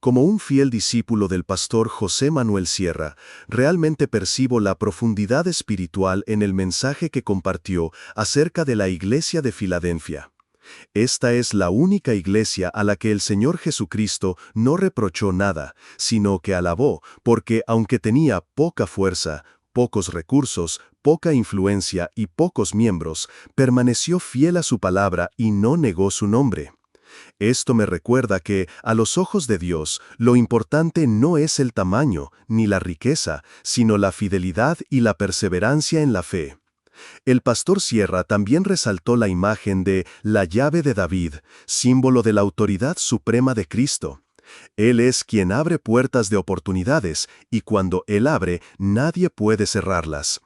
Como un fiel discípulo del pastor José Manuel Sierra, realmente percibo la profundidad espiritual en el mensaje que compartió acerca de la Iglesia de Filadelfia. Esta es la única iglesia a la que el Señor Jesucristo no reprochó nada, sino que alabó, porque aunque tenía poca fuerza, pocos recursos, poca influencia y pocos miembros, permaneció fiel a su palabra y no negó su nombre. Esto me recuerda que, a los ojos de Dios, lo importante no es el tamaño ni la riqueza, sino la fidelidad y la perseverancia en la fe. El pastor Sierra también resaltó la imagen de la llave de David, símbolo de la autoridad suprema de Cristo. Él es quien abre puertas de oportunidades, y cuando Él abre, nadie puede cerrarlas.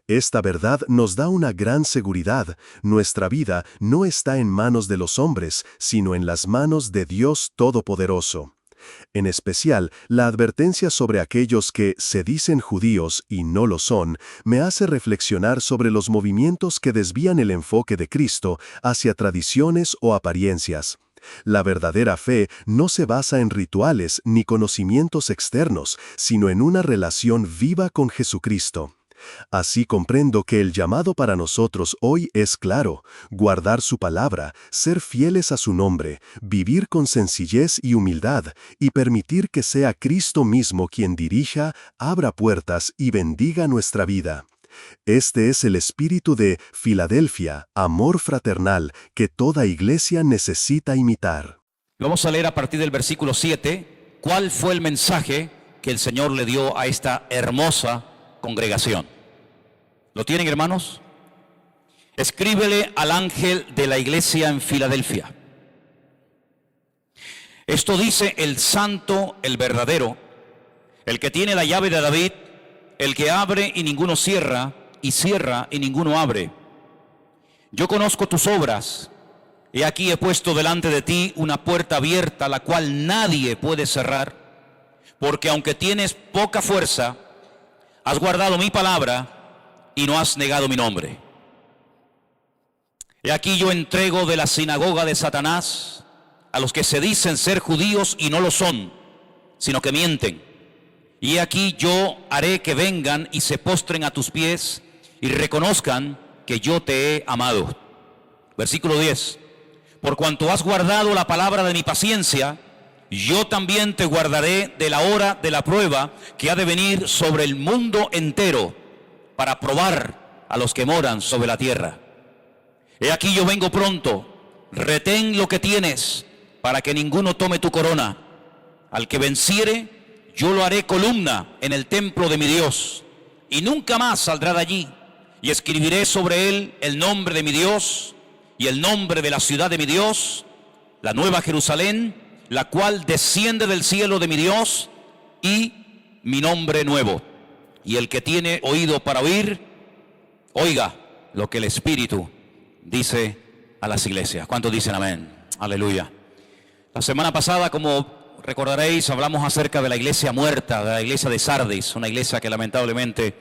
Esta verdad nos da una gran seguridad. Nuestra vida no está en manos de los hombres, sino en las manos de Dios Todopoderoso. En especial, la advertencia sobre aquellos que se dicen judíos y no lo son, me hace reflexionar sobre los movimientos que desvían el enfoque de Cristo hacia tradiciones o apariencias. La verdadera fe no se basa en rituales ni conocimientos externos, sino en una relación viva con Jesucristo. Así comprendo que el llamado para nosotros hoy es claro: guardar su palabra, ser fieles a su nombre, vivir con sencillez y humildad, y permitir que sea Cristo mismo quien dirija, abra puertas y bendiga nuestra vida. Este es el espíritu de Filadelfia, amor fraternal, que toda iglesia necesita imitar. Vamos a leer a partir del versículo 7, ¿cuál fue el mensaje que el Señor le dio a esta hermosa congregación? ¿Lo tienen, hermanos? Escríbele al ángel de la iglesia en Filadelfia. Esto dice el santo, el verdadero, el que tiene la llave de David, el que abre y ninguno cierra, y cierra y ninguno abre. Yo conozco tus obras. He aquí he puesto delante de ti una puerta abierta, la cual nadie puede cerrar, porque aunque tienes poca fuerza, has guardado mi palabra y no has negado mi nombre. He aquí yo entrego de la sinagoga de Satanás a los que se dicen ser judíos y no lo son, sino que mienten. Y he aquí yo haré que vengan y se postren a tus pies y reconozcan que yo te he amado. Versículo 10. Por cuanto has guardado la palabra de mi paciencia, yo también te guardaré de la hora de la prueba que ha de venir sobre el mundo entero, para probar a los que moran sobre la tierra. He aquí yo vengo pronto, retén lo que tienes, para que ninguno tome tu corona. Al que venciere, yo lo haré columna en el templo de mi Dios, y nunca más saldrá de allí, y escribiré sobre él el nombre de mi Dios, y el nombre de la ciudad de mi Dios, la nueva Jerusalén, la cual desciende del cielo de mi Dios, y mi nombre nuevo. Y el que tiene oído para oír, oiga lo que el Espíritu dice a las iglesias. ¿Cuántos dicen amén? Aleluya. La semana pasada, como recordaréis, hablamos acerca de la iglesia muerta, de la iglesia de Sardis, una iglesia que lamentablemente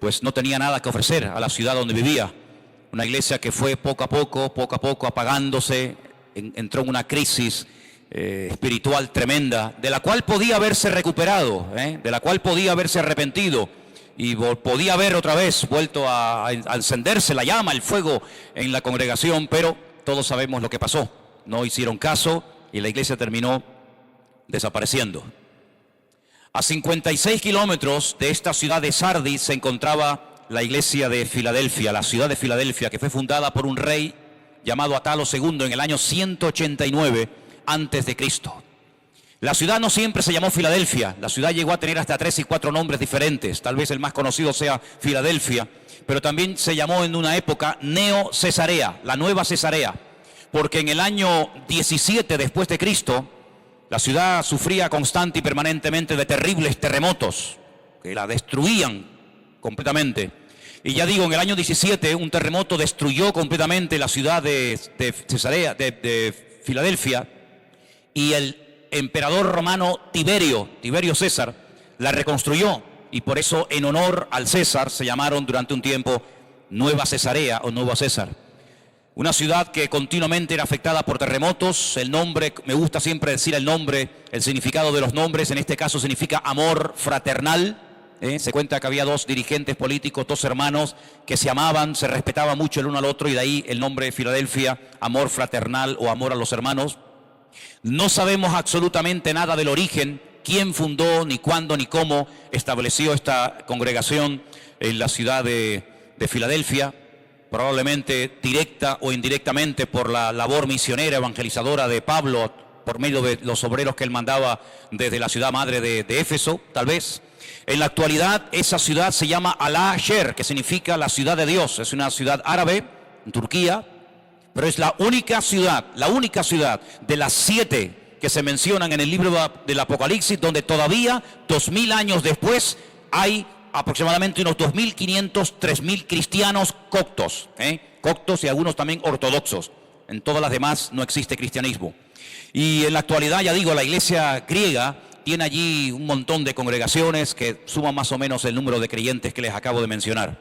pues no tenía nada que ofrecer a la ciudad donde vivía. Una iglesia que fue poco a poco apagándose, entró en una crisis espiritual tremenda, de la cual podía haberse recuperado, de la cual podía haberse arrepentido, y podía haber otra vez vuelto a encenderse la llama, el fuego en la congregación, pero todos sabemos lo que pasó. No hicieron caso y la iglesia terminó desapareciendo. A 56 kilómetros de esta ciudad de Sardis se encontraba la iglesia de Filadelfia, la ciudad de Filadelfia, que fue fundada por un rey llamado Atalo II en el año 189 antes de Cristo. La ciudad no siempre se llamó Filadelfia, la ciudad llegó a tener hasta 3 y 4 nombres diferentes, tal vez el más conocido sea Filadelfia, pero también se llamó en una época Neo Cesarea, la nueva Cesarea, porque en el año 17 después de Cristo, la ciudad sufría constante y permanentemente de terribles terremotos que la destruían completamente. Y ya digo, en el año 17 un terremoto destruyó completamente la ciudad de Filadelfia, y el emperador romano Tiberio César la reconstruyó, y por eso en honor al César se llamaron durante un tiempo Nueva Cesarea o Nuevo César. Una ciudad que continuamente era afectada por terremotos. El nombre, me gusta siempre decir el nombre, el significado de los nombres, en este caso significa amor fraternal. Se cuenta que había dos dirigentes políticos, dos hermanos que se amaban, se respetaban mucho el uno al otro, y de ahí el nombre de Filadelfia, amor fraternal o amor a los hermanos. No sabemos absolutamente nada del origen, quién fundó, ni cuándo, ni cómo estableció esta congregación en la ciudad de Filadelfia. Probablemente directa o indirectamente por la labor misionera, evangelizadora de Pablo, por medio de los obreros que él mandaba desde la ciudad madre de Éfeso, tal vez. En la actualidad, esa ciudad se llama Al-Asher, que significa la ciudad de Dios. Es una ciudad árabe, en Turquía, pero es la única ciudad de las 7 que se mencionan en el libro del Apocalipsis, donde todavía, 2000 años después, hay aproximadamente unos 2.500, 3.000 cristianos coptos, coptos y algunos también ortodoxos. En todas las demás no existe cristianismo. Y en la actualidad, ya digo, la iglesia griega tiene allí un montón de congregaciones que suman más o menos el número de creyentes que les acabo de mencionar.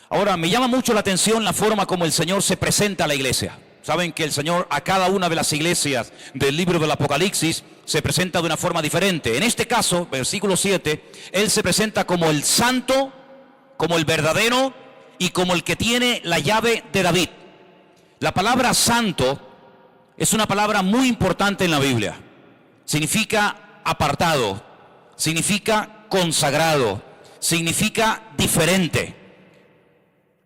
Ahora, me llama mucho la atención la forma como el Señor se presenta a la iglesia. Saben que el Señor a cada una de las iglesias del libro del Apocalipsis se presenta de una forma diferente. En este caso, versículo 7, Él se presenta como el santo, como el verdadero y como el que tiene la llave de David. La palabra santo es una palabra muy importante en la Biblia. Significa apartado, significa consagrado, significa diferente.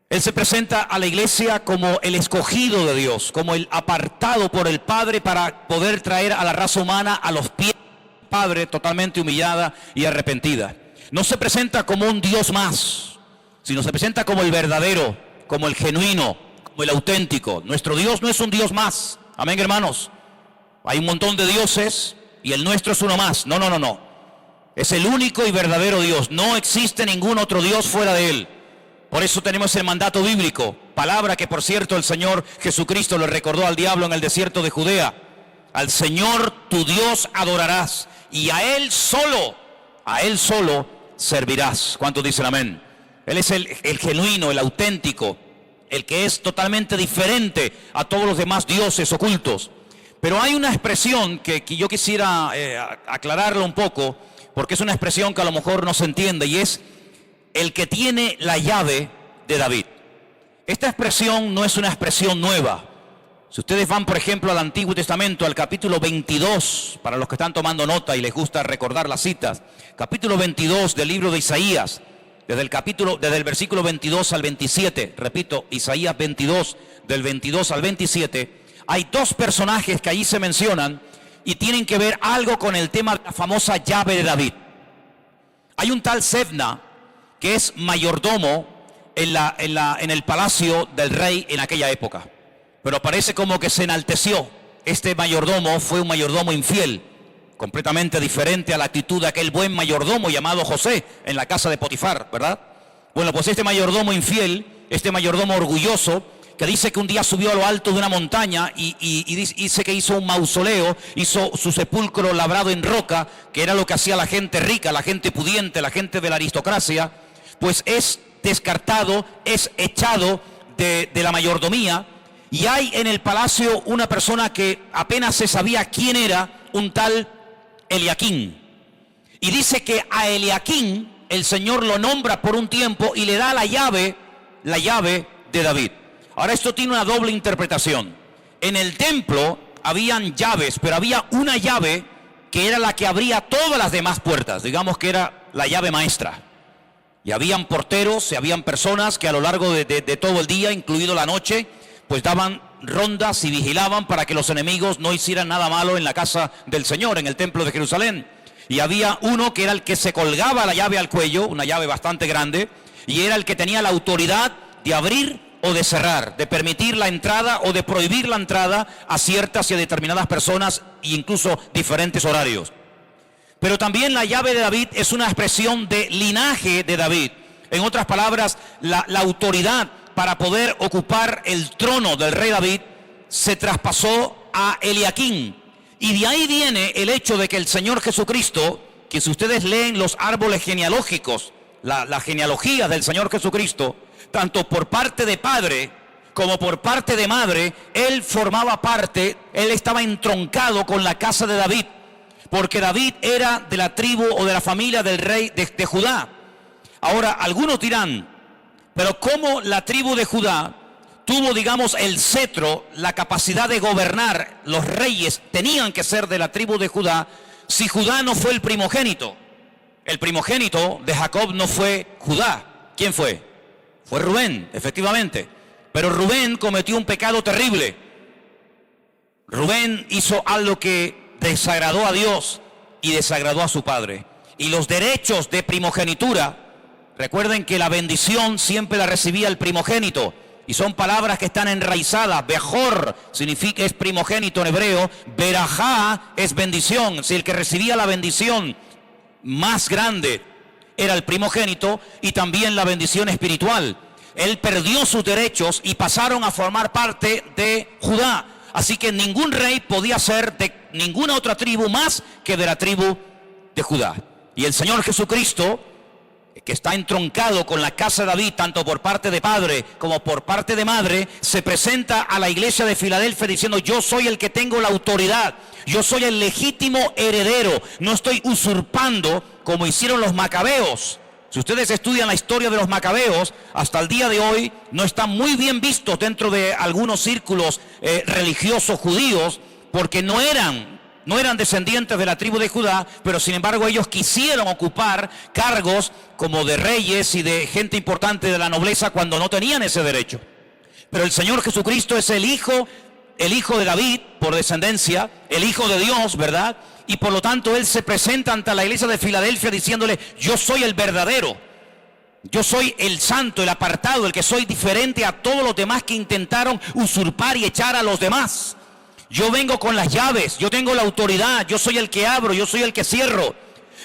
Él se presenta a la iglesia como el escogido de Dios, como el apartado por el Padre para poder traer a la raza humana a los pies del Padre totalmente humillada y arrepentida. No se presenta como un Dios más, sino se presenta como el verdadero, como el genuino, como el auténtico. Nuestro Dios no es un Dios más. Amén, hermanos. Hay un montón de dioses y el nuestro es uno más. No. Es el único y verdadero Dios. No existe ningún otro Dios fuera de Él. Por eso tenemos el mandato bíblico, palabra que por cierto el Señor Jesucristo le recordó al diablo en el desierto de Judea. Al Señor tu Dios adorarás y a Él solo servirás. ¿Cuántos dicen amén? Él es el genuino, el auténtico, el que es totalmente diferente a todos los demás dioses ocultos. Pero hay una expresión que yo quisiera aclararla un poco, porque es una expresión que a lo mejor no se entiende, y es el que tiene la llave de David. Esta expresión no es una expresión nueva. Si ustedes van, por ejemplo, al Antiguo Testamento, al capítulo 22, para los que están tomando nota y les gusta recordar las citas, capítulo 22 del libro de Isaías, desde el versículo 22 al 27, repito, Isaías 22, del 22 al 27, hay dos personajes que allí se mencionan y tienen que ver algo con el tema de la famosa llave de David. Hay un tal Sebna, que es mayordomo en el palacio del rey en aquella época. Pero parece como que se enalteció. Este mayordomo fue un mayordomo infiel, completamente diferente a la actitud de aquel buen mayordomo llamado José en la casa de Potifar, ¿verdad? Bueno, pues este mayordomo infiel, este mayordomo orgulloso, que dice que un día subió a lo alto de una montaña y dice que hizo un mausoleo, hizo su sepulcro labrado en roca, que era lo que hacía la gente rica, la gente pudiente, la gente de la aristocracia, pues es descartado, es echado de la mayordomía. Y hay en el palacio una persona que apenas se sabía quién era, un tal Eliaquín. Y dice que a Eliaquín el Señor lo nombra por un tiempo y le da la llave de David. Ahora esto tiene una doble interpretación. En el templo habían llaves, pero había una llave que era la que abría todas las demás puertas. Digamos que era la llave maestra. Y habían porteros, y habían personas que a lo largo de todo el día, incluido la noche, pues daban rondas y vigilaban para que los enemigos no hicieran nada malo en la casa del Señor, en el templo de Jerusalén. Y había uno que era el que se colgaba la llave al cuello, una llave bastante grande, y era el que tenía la autoridad de abrir o de cerrar, de permitir la entrada o de prohibir la entrada a ciertas y a determinadas personas, e incluso diferentes horarios. Pero también la llave de David es una expresión de linaje de David. En otras palabras, la autoridad para poder ocupar el trono del rey David se traspasó a Eliaquín. Y de ahí viene el hecho de que el Señor Jesucristo, que si ustedes leen los árboles genealógicos, la genealogía del Señor Jesucristo, tanto por parte de padre como por parte de madre, él formaba parte, él estaba entroncado con la casa de David, porque David era de la tribu o de la familia del rey de Judá. Ahora, algunos dirán, pero ¿cómo la tribu de Judá tuvo, digamos, el cetro, la capacidad de gobernar? Los reyes tenían que ser de la tribu de Judá, si Judá no fue el primogénito. El primogénito de Jacob no fue Judá. ¿Quién fue? Fue Rubén, efectivamente. Pero Rubén cometió un pecado terrible. Rubén hizo algo que desagradó a Dios y desagradó a su padre. Y los derechos de primogenitura, recuerden que la bendición siempre la recibía el primogénito. Y son palabras que están enraizadas. Bejor significa, es primogénito en hebreo. Berajá es bendición. Si el que recibía la bendición más grande era el primogénito, y también la bendición espiritual. Él perdió sus derechos y pasaron a formar parte de Judá. Así que ningún rey podía ser de ninguna otra tribu más que de la tribu de Judá. Y el Señor Jesucristo, que está entroncado con la casa de David, tanto por parte de padre como por parte de madre, se presenta a la iglesia de Filadelfia diciendo: yo soy el que tengo la autoridad, yo soy el legítimo heredero, no estoy usurpando como hicieron los macabeos. Si ustedes estudian la historia de los macabeos, hasta el día de hoy no están muy bien vistos dentro de algunos círculos religiosos judíos, porque no eran descendientes de la tribu de Judá, pero sin embargo ellos quisieron ocupar cargos como de reyes y de gente importante de la nobleza cuando no tenían ese derecho. Pero el Señor Jesucristo es el hijo de David por descendencia, el hijo de Dios, ¿verdad? Y por lo tanto él se presenta ante la iglesia de Filadelfia diciéndole: yo soy el verdadero, yo soy el santo, el apartado, el que soy diferente a todos los demás que intentaron usurpar y echar a los demás. Yo vengo con las llaves, yo tengo la autoridad, yo soy el que abro, yo soy el que cierro.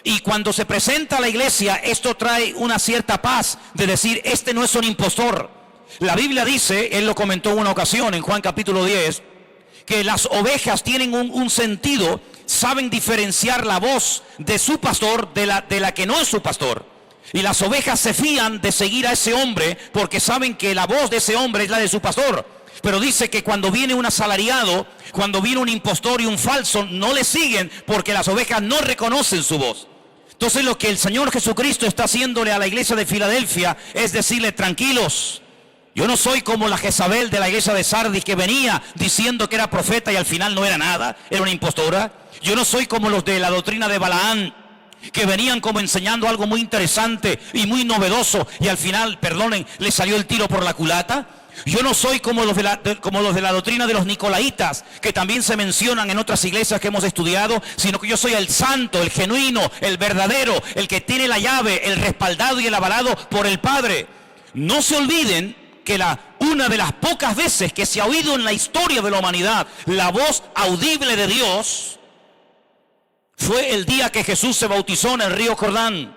Y cuando se presenta a la iglesia, esto trae una cierta paz de decir: este no es un impostor. La Biblia dice, él lo comentó en una ocasión en Juan capítulo 10, que las ovejas tienen un sentido, saben diferenciar la voz de su pastor de la que no es su pastor. Y las ovejas se fían de seguir a ese hombre porque saben que la voz de ese hombre es la de su pastor. Pero dice que cuando viene un asalariado, cuando viene un impostor y un falso, no le siguen porque las ovejas no reconocen su voz. Entonces lo que el Señor Jesucristo está haciéndole a la iglesia de Filadelfia es decirle: tranquilos, yo no soy como la Jezabel de la iglesia de Sardis, que venía diciendo que era profeta y al final no era nada, era una impostora. Yo no soy como los de la doctrina de Balaán, que venían como enseñando algo muy interesante y muy novedoso y al final, perdonen, les salió el tiro por la culata. Yo no soy como los de la doctrina de los nicolaitas, que también se mencionan en otras iglesias que hemos estudiado, sino que yo soy el santo, el genuino, el verdadero, el que tiene la llave, el respaldado y el avalado por el Padre. No se olviden que una de las pocas veces que se ha oído en la historia de la humanidad la voz audible de Dios fue el día que Jesús se bautizó en el río Jordán.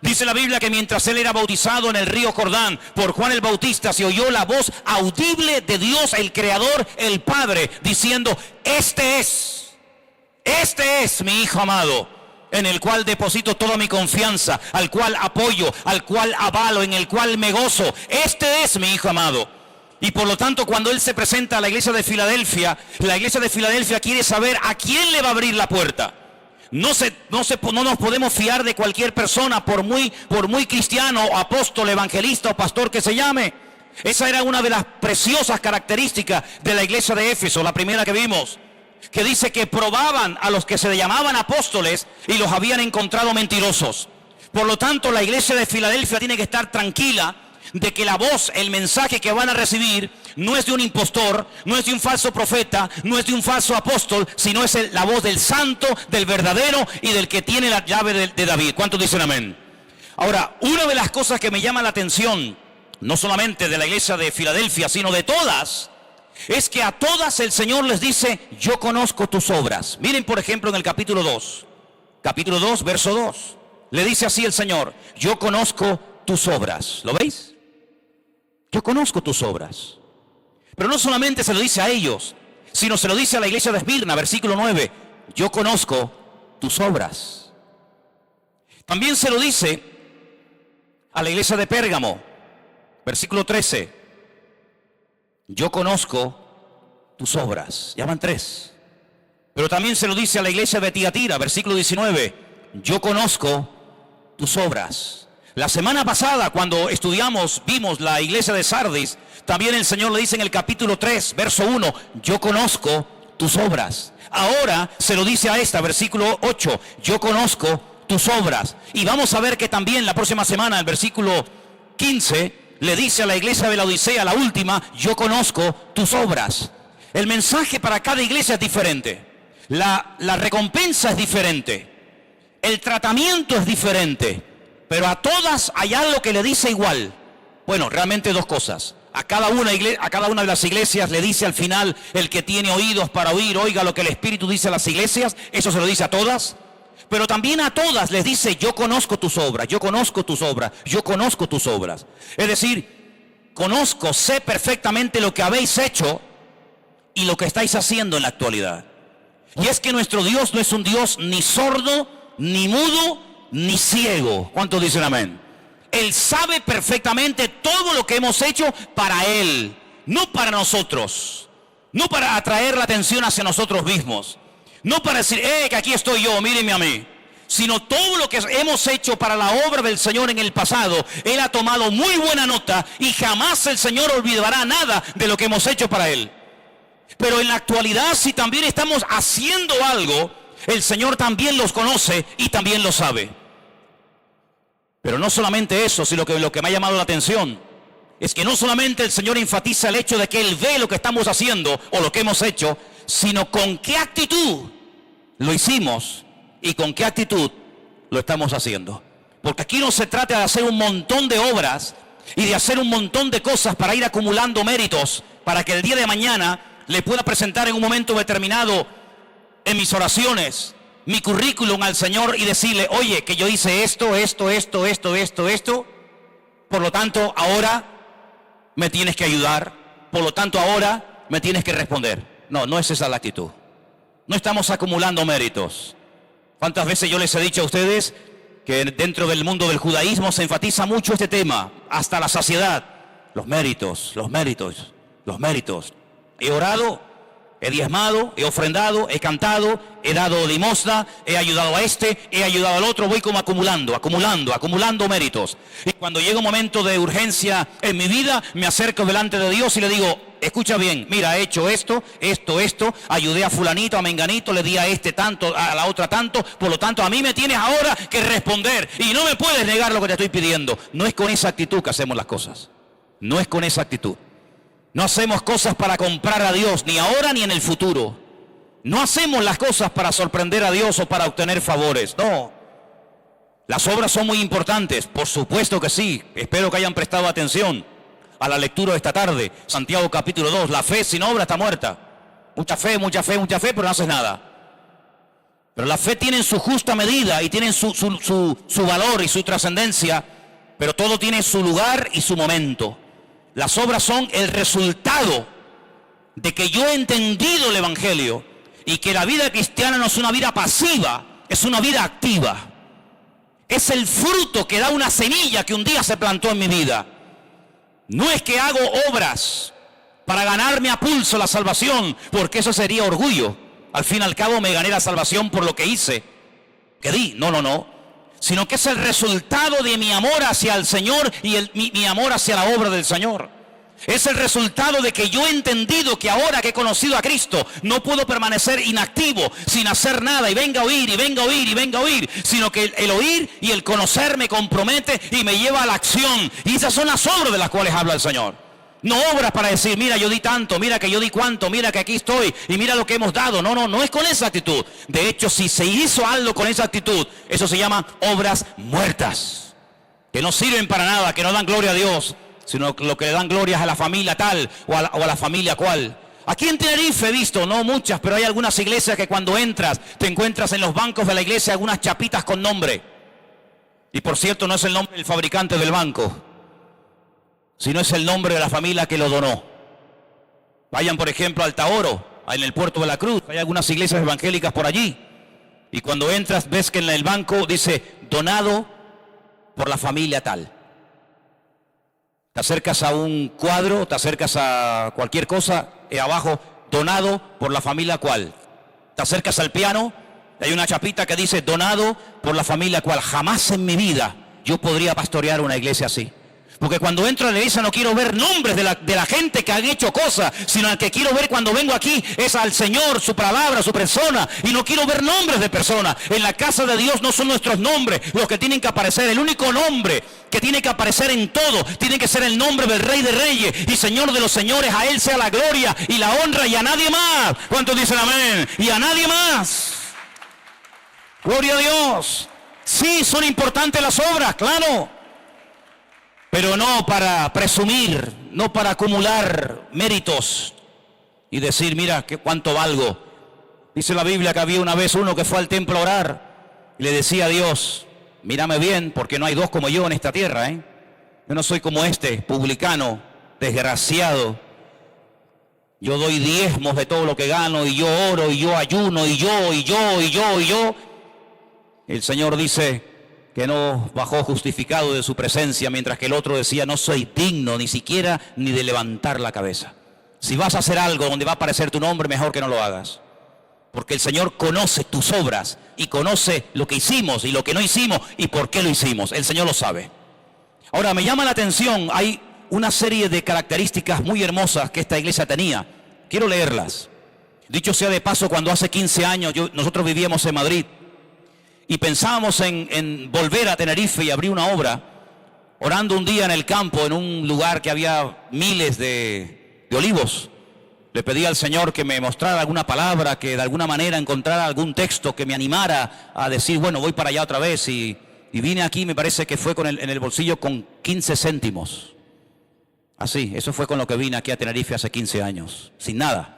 Dice la Biblia que mientras él era bautizado en el río Jordán por Juan el Bautista, se oyó la voz audible de Dios, el Creador, el Padre, diciendo: este es mi Hijo amado, en el cual deposito toda mi confianza, al cual apoyo, al cual avalo, en el cual me gozo. Este es mi Hijo amado. Y por lo tanto, cuando él se presenta a la iglesia de Filadelfia, la iglesia de Filadelfia quiere saber a quién le va a abrir la puerta. No nos podemos fiar de cualquier persona, por muy cristiano, apóstol, evangelista o pastor que se llame. Esa era una de las preciosas características de la iglesia de Éfeso, la primera que vimos, que dice que probaban a los que se llamaban apóstoles y los habían encontrado mentirosos. Por lo tanto, la iglesia de Filadelfia tiene que estar tranquila de que la voz, el mensaje que van a recibir no es de un impostor, no es de un falso profeta, no es de un falso apóstol, sino es la voz del santo, del verdadero y del que tiene la llave de David. ¿Cuántos dicen amén? Ahora, una de las cosas que me llama la atención, no solamente de la iglesia de Filadelfia, sino de todas, es que a todas el Señor les dice: yo conozco tus obras. Miren, por ejemplo, en el capítulo 2, verso 2, le dice así el Señor: yo conozco tus obras. ¿Lo veis? Yo conozco tus obras. Pero no solamente se lo dice a ellos, sino se lo dice a la iglesia de Esmirna, versículo 9: yo conozco tus obras. También se lo dice a la iglesia de Pérgamo, versículo 13: yo conozco tus obras. Ya van 3. Pero también se lo dice a la iglesia de Tiatira, versículo 19, yo conozco tus obras. La semana pasada, cuando vimos la iglesia de Sardis, también el Señor le dice en el capítulo 3, verso 1, yo conozco tus obras. Ahora se lo dice a esta, versículo 8, yo conozco tus obras. Y vamos a ver que también la próxima semana, el versículo 15, le dice a la iglesia de la Odisea, la última, yo conozco tus obras. El mensaje para cada iglesia es diferente. La recompensa es diferente. El tratamiento es diferente. Pero a todas hay algo que le dice igual. Bueno, realmente 2 cosas. A cada una de las iglesias le dice al final, el que tiene oídos para oír, oiga lo que el Espíritu dice a las iglesias. Eso se lo dice a todas. Pero también a todas les dice, yo conozco tus obras, yo conozco tus obras, yo conozco tus obras. Es decir, sé perfectamente lo que habéis hecho y lo que estáis haciendo en la actualidad. Y es que nuestro Dios no es un Dios ni sordo, ni mudo, ni ciego. ¿Cuántos dicen amén? Él sabe perfectamente todo lo que hemos hecho para Él, no para nosotros, no para atraer la atención hacia nosotros mismos, no para decir, que aquí estoy yo, mírenme a mí, sino todo lo que hemos hecho para la obra del Señor en el pasado. Él ha tomado muy buena nota y jamás el Señor olvidará nada de lo que hemos hecho para Él. Pero en la actualidad, si también estamos haciendo algo, el Señor también los conoce y también lo sabe. Pero no solamente eso, sino que lo que me ha llamado la atención es que no solamente el Señor enfatiza el hecho de que Él ve lo que estamos haciendo o lo que hemos hecho, sino con qué actitud lo hicimos y con qué actitud lo estamos haciendo. Porque aquí no se trata de hacer un montón de obras y de hacer un montón de cosas para ir acumulando méritos, para que el día de mañana le pueda presentar en un momento determinado en mis oraciones mi currículum al Señor y decirle, oye, que yo hice esto, por lo tanto ahora me tienes que ayudar, por lo tanto ahora me tienes que responder. No, no es esa la actitud. No estamos acumulando méritos. ¿Cuántas veces yo les he dicho a ustedes que dentro del mundo del judaísmo se enfatiza mucho este tema, hasta la saciedad? Los méritos, los méritos, los méritos. He orado, he diezmado, he ofrendado, he cantado, he dado limosna, he ayudado a este, he ayudado al otro, voy como acumulando méritos. Y cuando llega un momento de urgencia en mi vida, me acerco delante de Dios y le digo, escucha bien, mira, he hecho esto, ayudé a fulanito, a menganito, le di a este tanto, a la otra tanto, por lo tanto a mí me tienes ahora que responder y no me puedes negar lo que te estoy pidiendo. No es con esa actitud que hacemos las cosas, no es con esa actitud. No hacemos cosas para comprar a Dios, ni ahora ni en el futuro. No hacemos las cosas para sorprender a Dios o para obtener favores, no. Las obras son muy importantes, por supuesto que sí. Espero que hayan prestado atención a la lectura de esta tarde. Santiago capítulo 2, la fe sin obra está muerta. Mucha fe, pero no haces nada. Pero la fe tiene su justa medida y tiene su valor y su trascendencia, pero todo tiene su lugar y su momento. Las obras son el resultado de que yo he entendido el Evangelio y que la vida cristiana no es una vida pasiva, es una vida activa. Es el fruto que da una semilla que un día se plantó en mi vida. No es que hago obras para ganarme a pulso la salvación, porque eso sería orgullo. Al fin y al cabo me gané la salvación por lo que hice, que di. No. Sino que es el resultado de mi amor hacia el Señor y mi amor hacia la obra del Señor. Es el resultado de que yo he entendido que ahora que he conocido a Cristo, no puedo permanecer inactivo, sin hacer nada, y venga a oír, sino que el oír y el conocer me compromete y me lleva a la acción. Y esas son las obras de las cuales habla el Señor. No obras para decir, mira, yo di tanto, mira que yo di cuánto, mira que aquí estoy y mira lo que hemos dado. No es con esa actitud. De hecho, si se hizo algo con esa actitud, eso se llama obras muertas, que no sirven para nada, que no dan gloria a Dios, sino que lo que le dan gloria es a la familia tal o a la familia cual. Aquí en Tenerife he visto, no muchas, pero hay algunas iglesias que cuando entras, te encuentras en los bancos de la iglesia algunas chapitas con nombre. Y por cierto, no es el nombre del fabricante del banco, sino es el nombre de la familia que lo donó. Vayan, por ejemplo, al Taoro, en el Puerto de la Cruz. Hay algunas iglesias evangélicas por allí. Y cuando entras, ves que en el banco dice, donado por la familia tal. Te acercas a un cuadro, te acercas a cualquier cosa, abajo, donado por la familia cual. Te acercas al piano, hay una chapita que dice donado por la familia cual. Jamás en mi vida yo podría pastorear una iglesia así. Porque cuando entro a la iglesia no quiero ver nombres de la gente que han hecho cosas, sino al que quiero ver cuando vengo aquí es al Señor, su palabra, su persona. Y no quiero ver nombres de personas. En la casa de Dios no son nuestros nombres los que tienen que aparecer. El único nombre que tiene que aparecer en todo tiene que ser el nombre del Rey de Reyes y Señor de los Señores. A Él sea la gloria y la honra y a nadie más. ¿Cuántos dicen amén? Y a nadie más. Gloria a Dios. Sí, son importantes las obras, claro. Pero no para presumir, no para acumular méritos y decir, mira, cuánto valgo. Dice la Biblia que había una vez uno que fue al templo a orar y le decía a Dios, mírame bien, porque no hay dos como yo en esta tierra, ¿eh? Yo no soy como este publicano, desgraciado. Yo doy diezmos de todo lo que gano, y yo oro, y yo ayuno, y yo. El Señor dice que no bajó justificado de su presencia, mientras que el otro decía, no soy digno ni siquiera ni de levantar la cabeza. Si vas a hacer algo donde va a aparecer tu nombre, mejor que no lo hagas. Porque el Señor conoce tus obras y conoce lo que hicimos y lo que no hicimos y por qué lo hicimos. El Señor lo sabe. Ahora, me llama la atención, hay una serie de características muy hermosas que esta iglesia tenía. Quiero leerlas. Dicho sea de paso, cuando hace 15 años nosotros vivíamos en Madrid y pensábamos en volver a Tenerife y abrir una obra, orando un día en el campo, en un lugar que había miles de olivos. Le pedí al Señor que me mostrara alguna palabra, que de alguna manera encontrara algún texto que me animara a decir, bueno, voy para allá otra vez. Y vine aquí, me parece que fue en el bolsillo con 15 céntimos. Así, eso fue con lo que vine aquí a Tenerife hace 15 años, sin nada.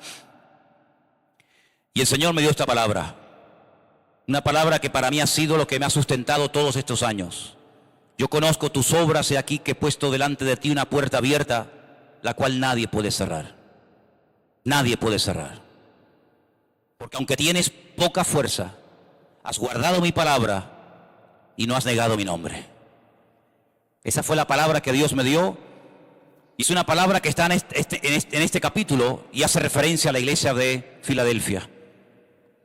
Y el Señor me dio esta palabra. Una palabra que para mí ha sido lo que me ha sustentado todos estos años. Yo conozco tus obras, he aquí que he puesto delante de ti una puerta abierta, la cual nadie puede cerrar. Nadie puede cerrar. Porque aunque tienes poca fuerza, has guardado mi palabra y no has negado mi nombre. Esa fue la palabra que Dios me dio. Y es una palabra que está en este capítulo y hace referencia a la iglesia de Filadelfia.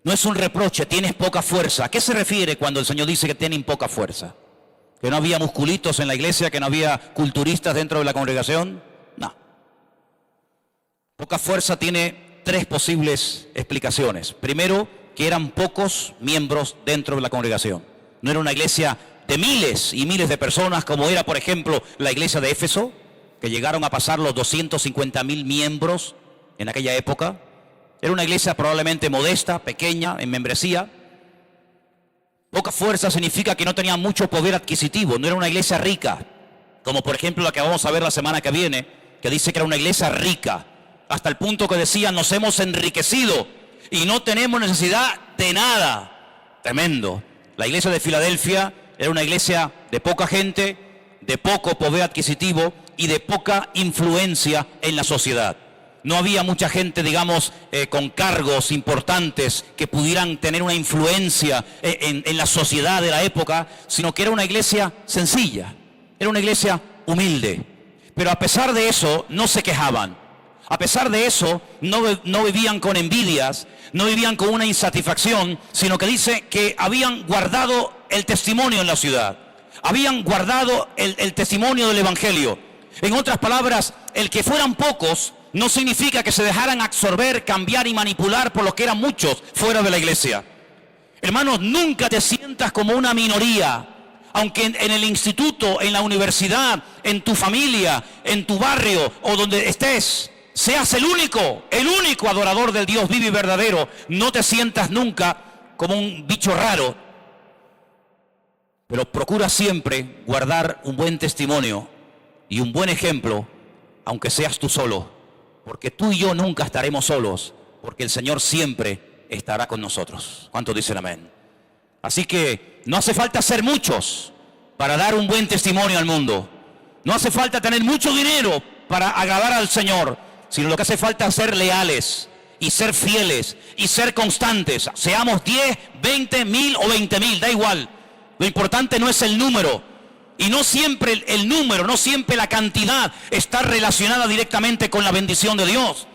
No es un reproche, tienes poca fuerza. ¿A qué se refiere cuando el Señor dice que tienen poca fuerza? ¿Que no había musculitos en la iglesia? ¿Que no había culturistas dentro de la congregación? No. Poca fuerza tiene tres posibles explicaciones. Primero, que eran pocos miembros dentro de la congregación. No era una iglesia de miles y miles de personas como era, por ejemplo, la iglesia de Éfeso, que llegaron a pasar los 250.000 miembros en aquella época. Era una iglesia probablemente modesta, pequeña, en membresía. Poca fuerza significa que no tenía mucho poder adquisitivo, no era una iglesia rica, como por ejemplo la que vamos a ver la semana que viene, que dice que era una iglesia rica, hasta el punto que decía, nos hemos enriquecido y no tenemos necesidad de nada. Tremendo. La iglesia de Filadelfia era una iglesia de poca gente, de poco poder adquisitivo y de poca influencia en la sociedad. No había mucha gente, digamos, con cargos importantes que pudieran tener una influencia en la sociedad de la época, sino que era una iglesia sencilla, era una iglesia humilde. Pero a pesar de eso, no se quejaban. A pesar de eso, no vivían con envidias, no vivían con una insatisfacción, sino que dice que habían guardado el testimonio en la ciudad. Habían guardado el testimonio del Evangelio. En otras palabras, el que fueran pocos no significa que se dejaran absorber, cambiar y manipular por lo que eran muchos fuera de la iglesia. Hermanos, nunca te sientas como una minoría, aunque en el instituto, en la universidad, en tu familia, en tu barrio o donde estés, seas el único adorador del Dios vivo y verdadero. No te sientas nunca como un bicho raro, pero procura siempre guardar un buen testimonio y un buen ejemplo, aunque seas tú solo. Porque tú y yo nunca estaremos solos, porque el Señor siempre estará con nosotros. ¿Cuántos dicen amén? Así que no hace falta ser muchos para dar un buen testimonio al mundo. No hace falta tener mucho dinero para agradar al Señor, sino lo que hace falta es ser leales y ser fieles y ser constantes. Seamos 10, 20, 1000 o 20.000, da igual. Lo importante no es el número. Y no siempre el número, no siempre la cantidad está relacionada directamente con la bendición de Dios,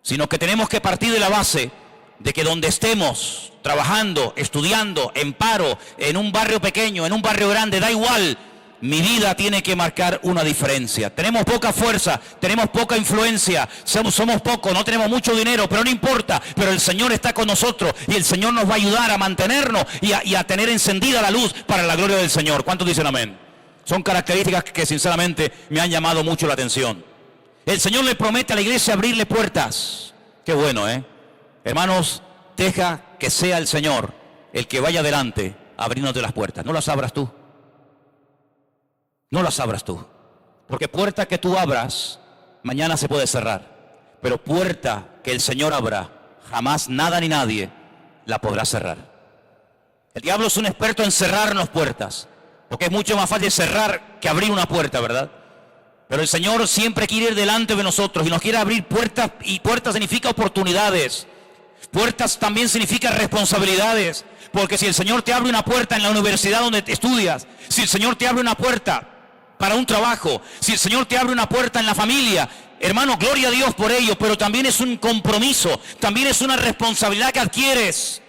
sino que tenemos que partir de la base de que donde estemos, trabajando, estudiando, en paro, en un barrio pequeño, en un barrio grande, da igual, mi vida tiene que marcar una diferencia. Tenemos poca fuerza, tenemos poca influencia, somos pocos, no tenemos mucho dinero, pero no importa, pero el Señor está con nosotros y el Señor nos va a ayudar a mantenernos y a tener encendida la luz para la gloria del Señor. ¿Cuántos dicen amén? Son características que sinceramente me han llamado mucho la atención. El Señor le promete a la iglesia abrirle puertas. Qué bueno, ¿eh? Hermanos, deja que sea el Señor el que vaya adelante abriéndote las puertas. No las abras tú. No las abras tú. Porque puerta que tú abras, mañana se puede cerrar. Pero puerta que el Señor abra, jamás nada ni nadie la podrá cerrar. El diablo es un experto en cerrarnos puertas. Porque es mucho más fácil cerrar que abrir una puerta, ¿verdad? Pero el Señor siempre quiere ir delante de nosotros y nos quiere abrir puertas. Y puertas significa oportunidades. Puertas también significa responsabilidades. Porque si el Señor te abre una puerta en la universidad donde te estudias, si el Señor te abre una puerta para un trabajo, si el Señor te abre una puerta en la familia, hermano, gloria a Dios por ello, pero también es un compromiso, también es una responsabilidad que adquieres.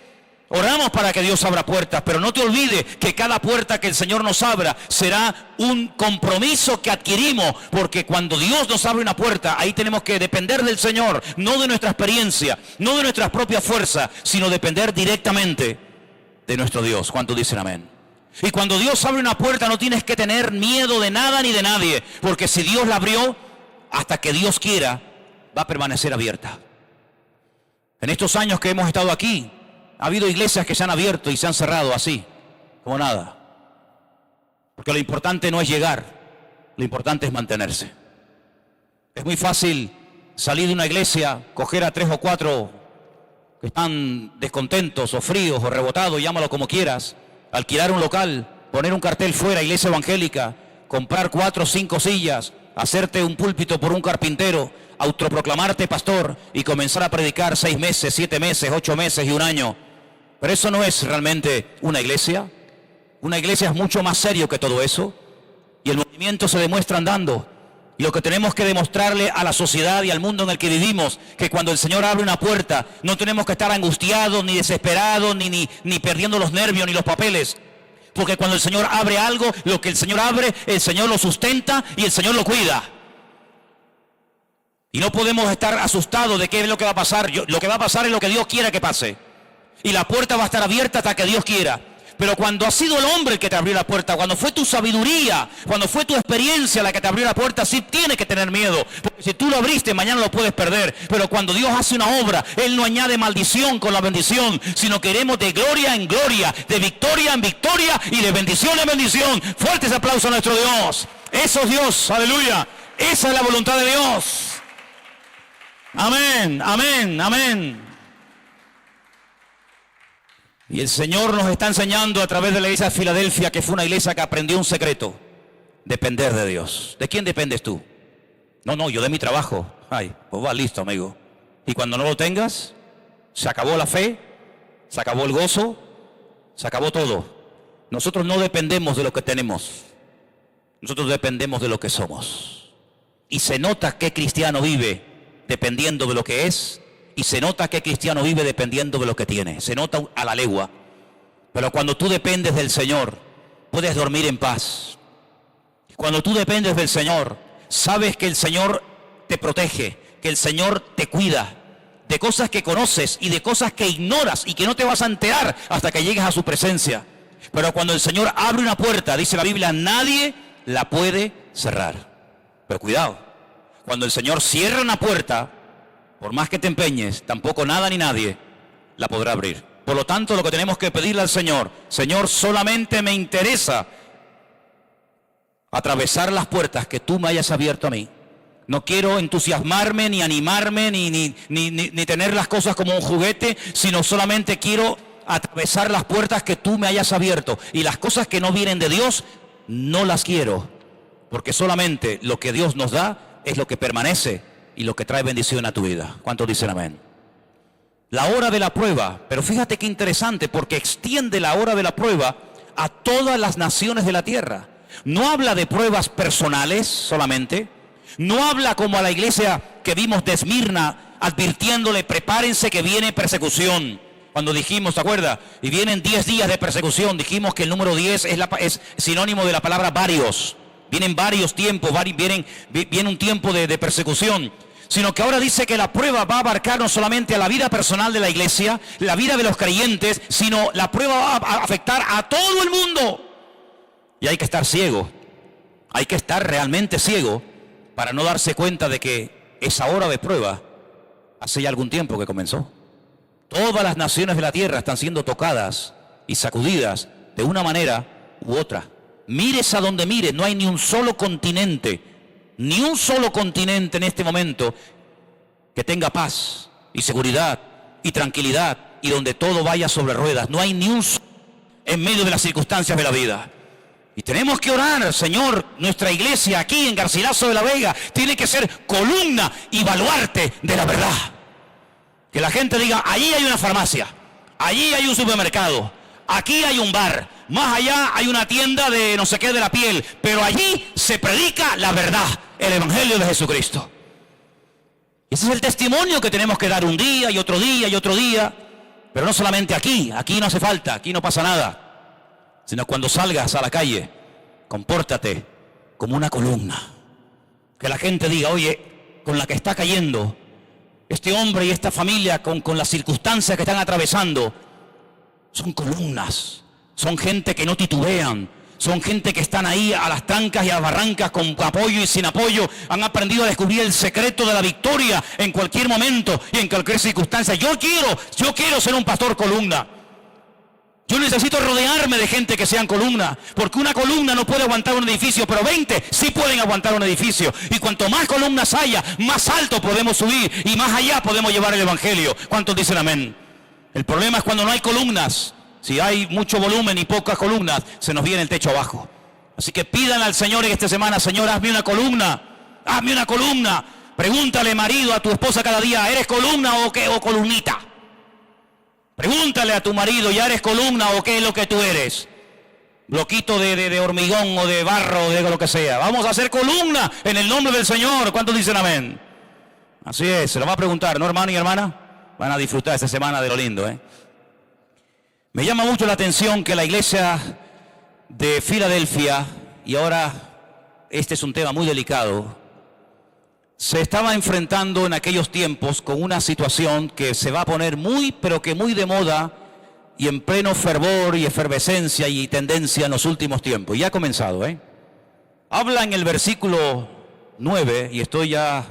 Oramos para que Dios abra puertas, pero no te olvides que cada puerta que el Señor nos abra será un compromiso que adquirimos, porque cuando Dios nos abre una puerta, ahí tenemos que depender del Señor, no de nuestra experiencia, no de nuestras propias fuerzas, sino depender directamente de nuestro Dios. ¿Cuántos dicen amén? Y cuando Dios abre una puerta no tienes que tener miedo de nada ni de nadie, porque si Dios la abrió, hasta que Dios quiera, va a permanecer abierta. En estos años que hemos estado aquí, ha habido iglesias que se han abierto y se han cerrado así, como nada. Porque lo importante no es llegar, lo importante es mantenerse. Es muy fácil salir de una iglesia, coger a 3 o 4 que están descontentos o fríos o rebotados, llámalo como quieras, alquilar un local, poner un cartel fuera, iglesia evangélica, comprar 4 o 5 sillas, hacerte un púlpito por un carpintero, autoproclamarte pastor y comenzar a predicar 6 meses, 7 meses, 8 meses y un año. Pero eso no es realmente una iglesia. Una iglesia es mucho más serio que todo eso. Y el movimiento se demuestra andando. Y lo que tenemos que demostrarle a la sociedad y al mundo en el que vivimos, que cuando el Señor abre una puerta, no tenemos que estar angustiados, ni desesperados, ni perdiendo los nervios, ni los papeles. Porque cuando el Señor abre algo, lo que el Señor abre, el Señor lo sustenta y el Señor lo cuida. Y no podemos estar asustados de qué es lo que va a pasar. Lo que va a pasar es lo que Dios quiera que pase. Y la puerta va a estar abierta hasta que Dios quiera. Pero cuando ha sido el hombre el que te abrió la puerta, cuando fue tu sabiduría, cuando fue tu experiencia la que te abrió la puerta, sí tienes que tener miedo. Porque si tú lo abriste, mañana lo puedes perder. Pero cuando Dios hace una obra, Él no añade maldición con la bendición, sino que iremos de gloria en gloria, de victoria en victoria y de bendición en bendición. Fuertes aplausos a nuestro Dios. Eso es Dios, aleluya. Esa es la voluntad de Dios. Amén, amén, amén. Y el Señor nos está enseñando a través de la iglesia de Filadelfia, que fue una iglesia que aprendió un secreto: depender de Dios. ¿De quién dependes tú? No, yo de mi trabajo. Ay, pues va listo, amigo. Y cuando no lo tengas, se acabó la fe, se acabó el gozo, se acabó todo. Nosotros no dependemos de lo que tenemos, nosotros dependemos de lo que somos. Y se nota que cristiano vive dependiendo de lo que es, y se nota que cristiano vive dependiendo de lo que tiene. Se nota a la legua. Pero cuando tú dependes del Señor, puedes dormir en paz. Cuando tú dependes del Señor, sabes que el Señor te protege, que el Señor te cuida de cosas que conoces y de cosas que ignoras y que no te vas a enterar hasta que llegues a su presencia. Pero cuando el Señor abre una puerta, dice la Biblia, nadie la puede cerrar. Pero cuidado, cuando el Señor cierra una puerta, por más que te empeñes, tampoco nada ni nadie la podrá abrir. Por lo tanto, lo que tenemos que pedirle al Señor: Señor, solamente me interesa atravesar las puertas que tú me hayas abierto a mí. No quiero entusiasmarme, ni animarme, ni tener las cosas como un juguete, sino solamente quiero atravesar las puertas que tú me hayas abierto. Y las cosas que no vienen de Dios, no las quiero. Porque solamente lo que Dios nos da es lo que permanece y lo que trae bendición a tu vida. ¿Cuántos dicen amén? La hora de la prueba, pero fíjate qué interesante, porque extiende la hora de la prueba a todas las naciones de la tierra. No habla de pruebas personales solamente. No habla como a la iglesia que vimos de Esmirna, advirtiéndole, prepárense que viene persecución. Cuando dijimos, ¿se acuerda? Y vienen 10 días de persecución. Dijimos que el número 10 es sinónimo de la palabra varios. Vienen varios tiempos, viene un tiempo de persecución. Sino que ahora dice que la prueba va a abarcar no solamente a la vida personal de la iglesia, la vida de los creyentes, sino la prueba va a afectar a todo el mundo. Y hay que estar ciego, hay que estar realmente ciego para no darse cuenta de que esa hora de prueba hace ya algún tiempo que comenzó. Todas las naciones de la tierra están siendo tocadas y sacudidas de una manera u otra. Mires a donde mires, no hay ni un solo continente en este momento que tenga paz y seguridad y tranquilidad y donde todo vaya sobre ruedas. No hay ni un solo en medio de las circunstancias de la vida. Y tenemos que orar, Señor, nuestra iglesia aquí en Garcilaso de la Vega tiene que ser columna y baluarte de la verdad. Que la gente diga, allí hay una farmacia, allí hay un supermercado, aquí hay un bar, más allá hay una tienda de no sé qué de la piel, pero allí se predica la verdad, el evangelio de Jesucristo. Ese es el testimonio que tenemos que dar un día y otro día y otro día, pero no solamente aquí no hace falta, aquí no pasa nada. Sino cuando salgas a la calle, compórtate como una columna. Que la gente diga, oye, con la que está cayendo este hombre y esta familia, con las circunstancias que están atravesando, son columnas, son gente que no titubean, son gente que están ahí a las trancas y a las barrancas con apoyo y sin apoyo, han aprendido a descubrir el secreto de la victoria en cualquier momento y en cualquier circunstancia. Yo quiero ser un pastor columna. Yo necesito rodearme de gente que sean columna, porque una columna no puede aguantar un edificio, pero 20 sí pueden aguantar un edificio. Y cuanto más columnas haya, más alto podemos subir y más allá podemos llevar el evangelio. ¿Cuántos dicen amén? El problema es cuando no hay columnas. Si hay mucho volumen y pocas columnas, se nos viene el techo abajo. Así que pidan al Señor en esta semana, Señor, hazme una columna, hazme una columna. Pregúntale, marido, a tu esposa cada día, ¿eres columna o qué, o columnita? Pregúntale a tu marido, ¿ya eres columna o qué es lo que tú eres? Bloquito de hormigón o de barro o de lo que sea. Vamos a hacer columna en el nombre del Señor. ¿Cuántos dicen amén? Así es, se lo va a preguntar, ¿no, hermano y hermana? Van a disfrutar esta semana de lo lindo, ¿eh? Me llama mucho la atención que la iglesia de Filadelfia, y ahora este es un tema muy delicado, se estaba enfrentando en aquellos tiempos con una situación que se va a poner muy, pero que muy de moda y en pleno fervor y efervescencia y tendencia en los últimos tiempos. Y ha comenzado, ¿eh? Habla en el versículo 9, y estoy ya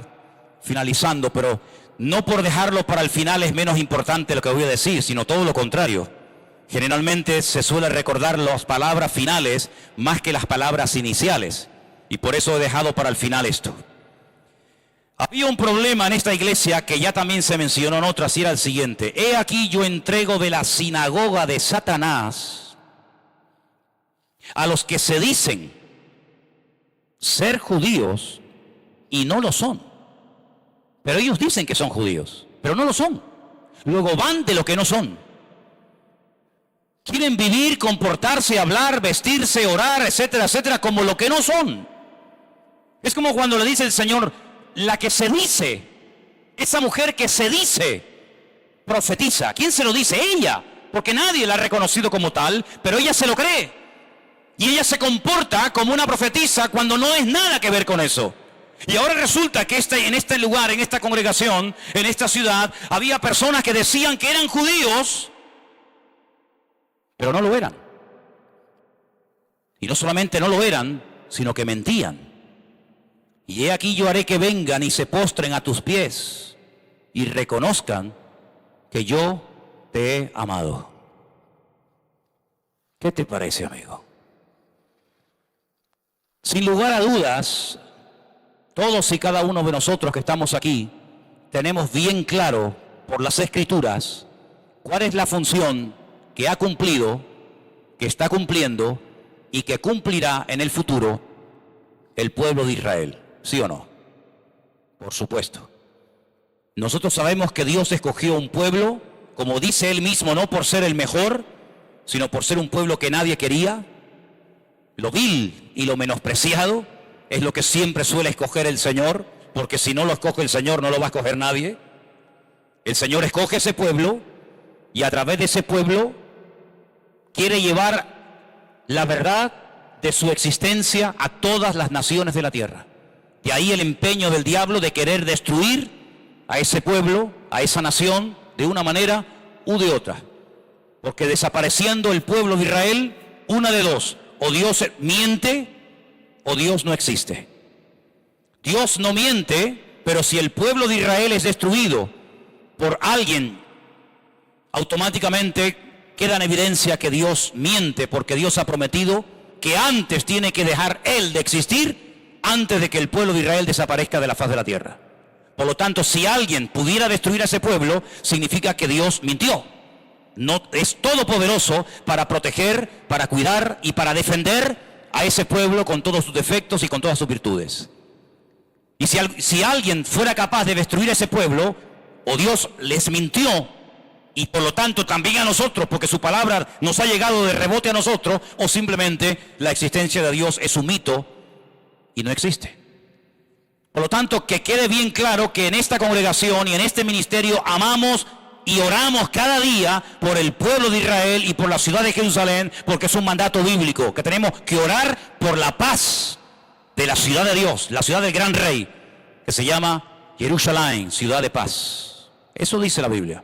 finalizando, pero no por dejarlo para el final es menos importante lo que voy a decir, sino todo lo contrario. Generalmente se suele recordar las palabras finales más que las palabras iniciales, y por eso he dejado para el final esto. Había un problema en esta iglesia que ya también se mencionó en otras y era el siguiente. He aquí yo entrego de la sinagoga de Satanás a los que se dicen ser judíos y no lo son. Pero ellos dicen que son judíos, pero no lo son. Luego van de lo que no son. Quieren vivir, comportarse, hablar, vestirse, orar, etcétera, etcétera, como lo que no son. Es como cuando le dice el Señor, la que se dice, esa mujer que se dice, profetiza. ¿Quién se lo dice? Ella, porque nadie la ha reconocido como tal, pero ella se lo cree. Y ella se comporta como una profetisa cuando no es nada que ver con eso. Y ahora resulta que en este lugar, en esta congregación, en esta ciudad, había personas que decían que eran judíos, pero no lo eran. Y no solamente no lo eran, sino que mentían. Y he aquí yo haré que vengan y se postren a tus pies y reconozcan que yo te he amado. ¿Qué te parece, amigo? Sin lugar a dudas, todos y cada uno de nosotros que estamos aquí tenemos bien claro por las Escrituras cuál es la función que ha cumplido, que está cumpliendo y que cumplirá en el futuro el pueblo de Israel. ¿Sí o no? Por supuesto. Nosotros sabemos que Dios escogió un pueblo, como dice Él mismo, no por ser el mejor, sino por ser un pueblo que nadie quería. Lo vil y lo menospreciado es lo que siempre suele escoger el Señor, porque si no lo escoge el Señor no lo va a escoger nadie. El Señor escoge ese pueblo y a través de ese pueblo quiere llevar la verdad de su existencia a todas las naciones de la tierra. De ahí el empeño del diablo de querer destruir a ese pueblo, a esa nación, de una manera u de otra. Porque desapareciendo el pueblo de Israel, una de dos: o Dios miente o Dios no existe. Dios no miente, pero si el pueblo de Israel es destruido por alguien, automáticamente queda en evidencia que Dios miente, porque Dios ha prometido que antes tiene que dejar Él de existir antes de que el pueblo de Israel desaparezca de la faz de la tierra. Por lo tanto, si alguien pudiera destruir a ese pueblo, significa que Dios mintió. No, es todopoderoso para proteger, para cuidar y para defender a ese pueblo con todos sus defectos y con todas sus virtudes. Y si alguien fuera capaz de destruir a ese pueblo, o Dios les mintió, y por lo tanto también a nosotros, porque su palabra nos ha llegado de rebote a nosotros, o simplemente la existencia de Dios es un mito y no existe. Por lo tanto, que quede bien claro que en esta congregación y en este ministerio amamos y oramos cada día por el pueblo de Israel y por la ciudad de Jerusalén, porque es un mandato bíblico, que tenemos que orar por la paz de la ciudad de Dios, la ciudad del gran rey, que se llama Jerusalén, ciudad de paz. Eso dice la Biblia.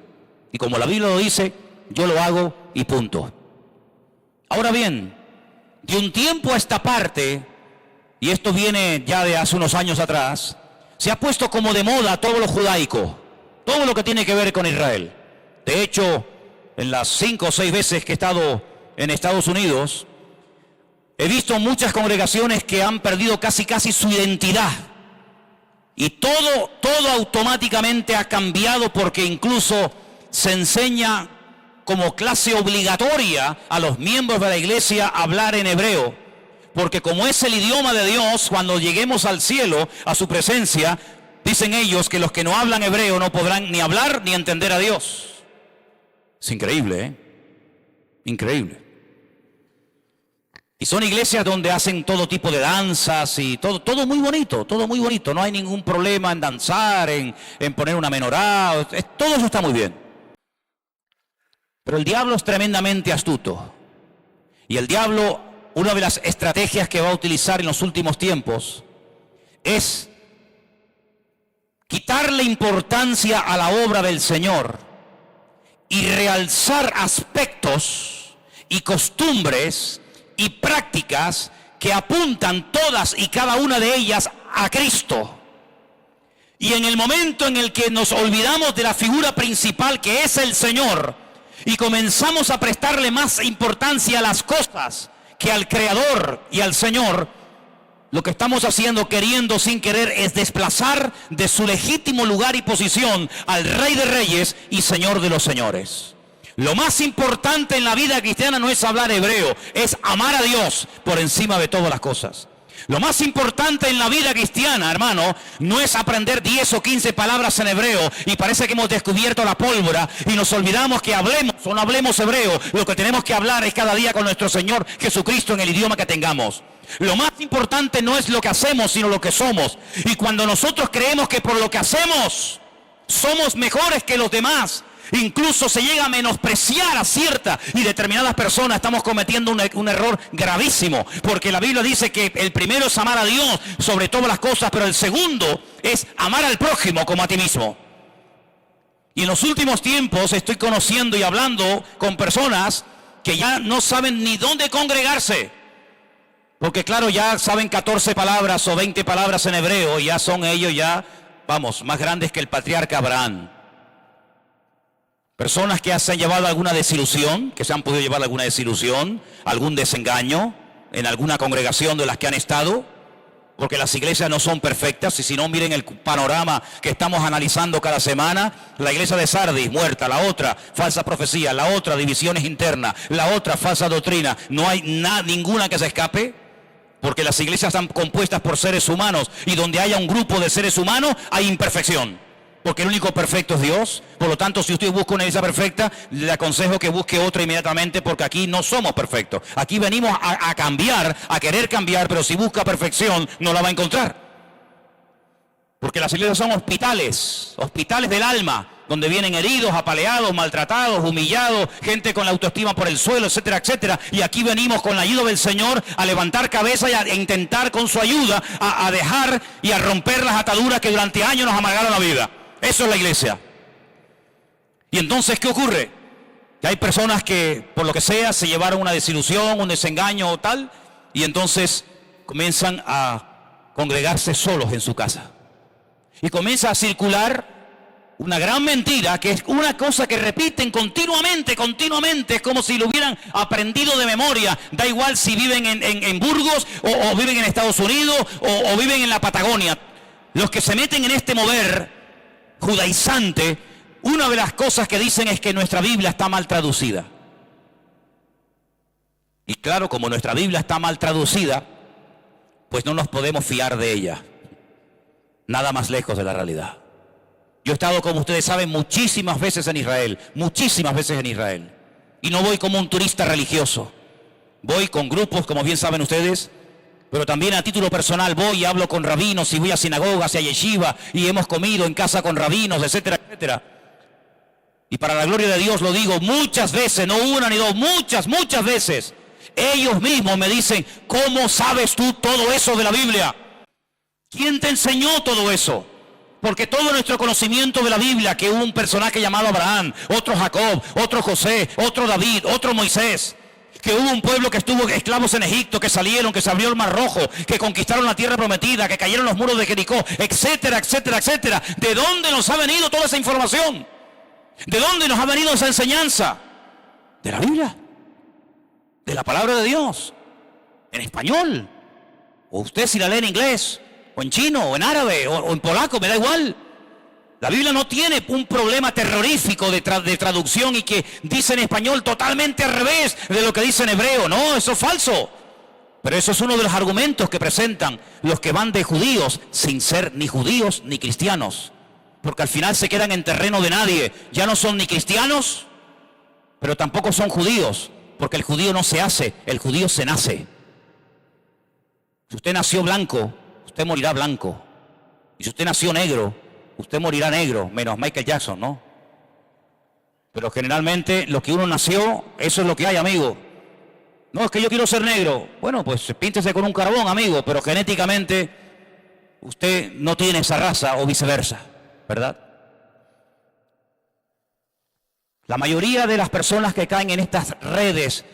Y como la Biblia lo dice, yo lo hago y punto. Ahora bien, de un tiempo a esta parte, y esto viene ya de hace unos años atrás, se ha puesto como de moda todo lo judaico, todo lo que tiene que ver con Israel. De hecho, en las 5 o 6 veces que he estado en Estados Unidos, he visto muchas congregaciones que han perdido casi su identidad. Y todo automáticamente ha cambiado, porque incluso se enseña como clase obligatoria a los miembros de la iglesia hablar en hebreo. Porque como es el idioma de Dios, cuando lleguemos al cielo, a su presencia, dicen ellos que los que no hablan hebreo no podrán ni hablar ni entender a Dios. Es increíble, ¿eh? Increíble. Y son iglesias donde hacen todo tipo de danzas y todo muy bonito, todo muy bonito. No hay ningún problema en danzar, en poner una menorá, todo eso está muy bien. Pero el diablo es tremendamente astuto. Y el diablo, una de las estrategias que va a utilizar en los últimos tiempos es quitarle importancia a la obra del Señor y realzar aspectos y costumbres y prácticas que apuntan todas y cada una de ellas a Cristo. Y en el momento en el que nos olvidamos de la figura principal, que es el Señor, y comenzamos a prestarle más importancia a las cosas que al Creador y al Señor, lo que estamos haciendo, queriendo sin querer, es desplazar de su legítimo lugar y posición al Rey de Reyes y Señor de los Señores. Lo más importante en la vida cristiana no es hablar hebreo, es amar a Dios por encima de todas las cosas. Lo más importante en la vida cristiana, hermano, no es aprender 10 o 15 palabras en hebreo y parece que hemos descubierto la pólvora y nos olvidamos que hablemos o no hablemos hebreo. Lo que tenemos que hablar es cada día con nuestro Señor Jesucristo en el idioma que tengamos. Lo más importante no es lo que hacemos, sino lo que somos. Y cuando nosotros creemos que por lo que hacemos somos mejores que los demás, incluso se llega a menospreciar a ciertas y determinadas personas, estamos cometiendo un error gravísimo, porque la Biblia dice que el primero es amar a Dios sobre todas las cosas, pero el segundo es amar al prójimo como a ti mismo. Y en los últimos tiempos estoy conociendo y hablando con personas que ya no saben ni dónde congregarse, porque claro, ya saben 14 palabras o 20 palabras en hebreo y ya son ellos más grandes que el patriarca Abraham. Personas que se han llevado alguna desilusión, que se han podido llevar alguna desilusión, algún desengaño en alguna congregación de las que han estado, porque las iglesias no son perfectas. Y si no, miren el panorama que estamos analizando cada semana. La iglesia de Sardis, muerta; la otra, falsa profecía; la otra, divisiones internas; la otra, falsa doctrina. No hay ninguna que se escape, porque las iglesias están compuestas por seres humanos, y donde haya un grupo de seres humanos hay imperfección. porque el único perfecto es Dios. Por lo tanto, si usted busca una iglesia perfecta, le aconsejo que busque otra inmediatamente, porque aquí no somos perfectos. Aquí venimos a cambiar, a querer cambiar, pero si busca perfección, no la va a encontrar. Porque las iglesias son hospitales del alma, donde vienen heridos, apaleados, maltratados, humillados, gente con la autoestima por el suelo, etcétera, etcétera. Y aquí venimos con la ayuda del Señor a levantar cabeza y a intentar con su ayuda a dejar y a romper las ataduras que durante años nos amargaron la vida. Eso es la iglesia. Y entonces, ¿qué ocurre? Que hay personas que, por lo que sea, se llevaron una desilusión, un desengaño o tal, y entonces comienzan a congregarse solos en su casa. Y comienza a circular una gran mentira, que es una cosa que repiten continuamente, es como si lo hubieran aprendido de memoria. Da igual si viven en Burgos, o viven en Estados Unidos, o viven en la Patagonia. Los que se meten en este mover judaizante, una de las cosas que dicen es que nuestra Biblia está mal traducida. Y claro, como nuestra Biblia está mal traducida, pues no nos podemos fiar de ella. Nada más lejos de la realidad. Yo he estado, como ustedes saben, muchísimas veces en Israel. Y no voy como un turista religioso. Voy con grupos, como bien saben ustedes, pero también a título personal voy y hablo con rabinos, y voy a sinagogas y a yeshiva, y hemos comido en casa con rabinos, etcétera, etcétera. Y para la gloria de Dios lo digo muchas veces, no una ni dos, muchas veces. Ellos mismos me dicen, ¿cómo sabes tú todo eso de la Biblia? ¿Quién te enseñó todo eso? Porque todo nuestro conocimiento de la Biblia, que hubo un personaje llamado Abraham, otro Jacob, otro José, otro David, otro Moisés, que hubo un pueblo que estuvo esclavos en Egipto, que salieron, que se abrió el Mar Rojo, que conquistaron la tierra prometida, que cayeron los muros de Jericó, etcétera, etcétera, etcétera. ¿De dónde nos ha venido toda esa información? ¿De dónde nos ha venido esa enseñanza? De la Biblia, de la palabra de Dios, en español. O usted si la lee en inglés, o en chino, o en árabe, o en polaco, me da igual. La Biblia no tiene un problema terrorífico de traducción y que dice en español totalmente al revés de lo que dice en hebreo. No, eso es falso. Pero eso es uno de los argumentos que presentan los que van de judíos sin ser ni judíos ni cristianos. Porque al final se quedan en terreno de nadie. Ya no son ni cristianos, pero tampoco son judíos. Porque el judío no se hace, el judío se nace. Si usted nació blanco, usted morirá blanco. Y si usted nació negro, usted morirá negro, menos Michael Jackson, ¿no? Pero generalmente lo que uno nació, eso es lo que hay, amigo. No, es que yo quiero ser negro. Bueno, pues píntese con un carbón, amigo, pero genéticamente usted no tiene esa raza o viceversa, ¿verdad? La mayoría de las personas que caen en estas redes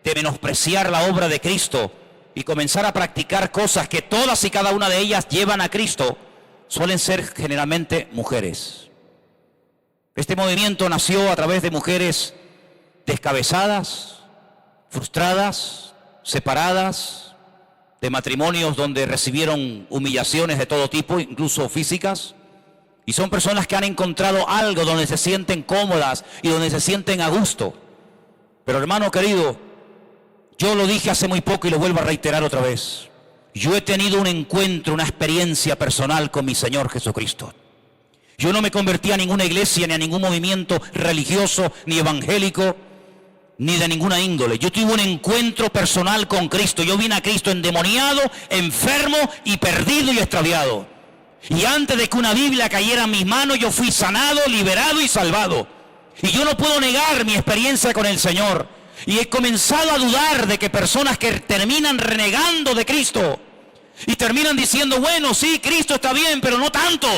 de menospreciar la obra de Cristo y comenzar a practicar cosas que todas y cada una de ellas llevan a Cristo, suelen ser generalmente mujeres. Este movimiento nació a través de mujeres descabezadas, frustradas, separadas, de matrimonios donde recibieron humillaciones de todo tipo, incluso físicas. Y son personas que han encontrado algo donde se sienten cómodas y donde se sienten a gusto. Pero hermano querido, yo lo dije hace muy poco y lo vuelvo a reiterar otra vez. Yo he tenido un encuentro, una experiencia personal con mi Señor Jesucristo. Yo no me convertí a ninguna iglesia, ni a ningún movimiento religioso, ni evangélico, ni de ninguna índole. Yo tuve un encuentro personal con Cristo. Yo vine a Cristo endemoniado, enfermo y perdido y extraviado. Y antes de que una Biblia cayera en mis manos, yo fui sanado, liberado y salvado. Y yo no puedo negar mi experiencia con el Señor. Y he comenzado a dudar de que personas que terminan renegando de Cristo y terminan diciendo, bueno, sí, Cristo está bien, pero no tanto.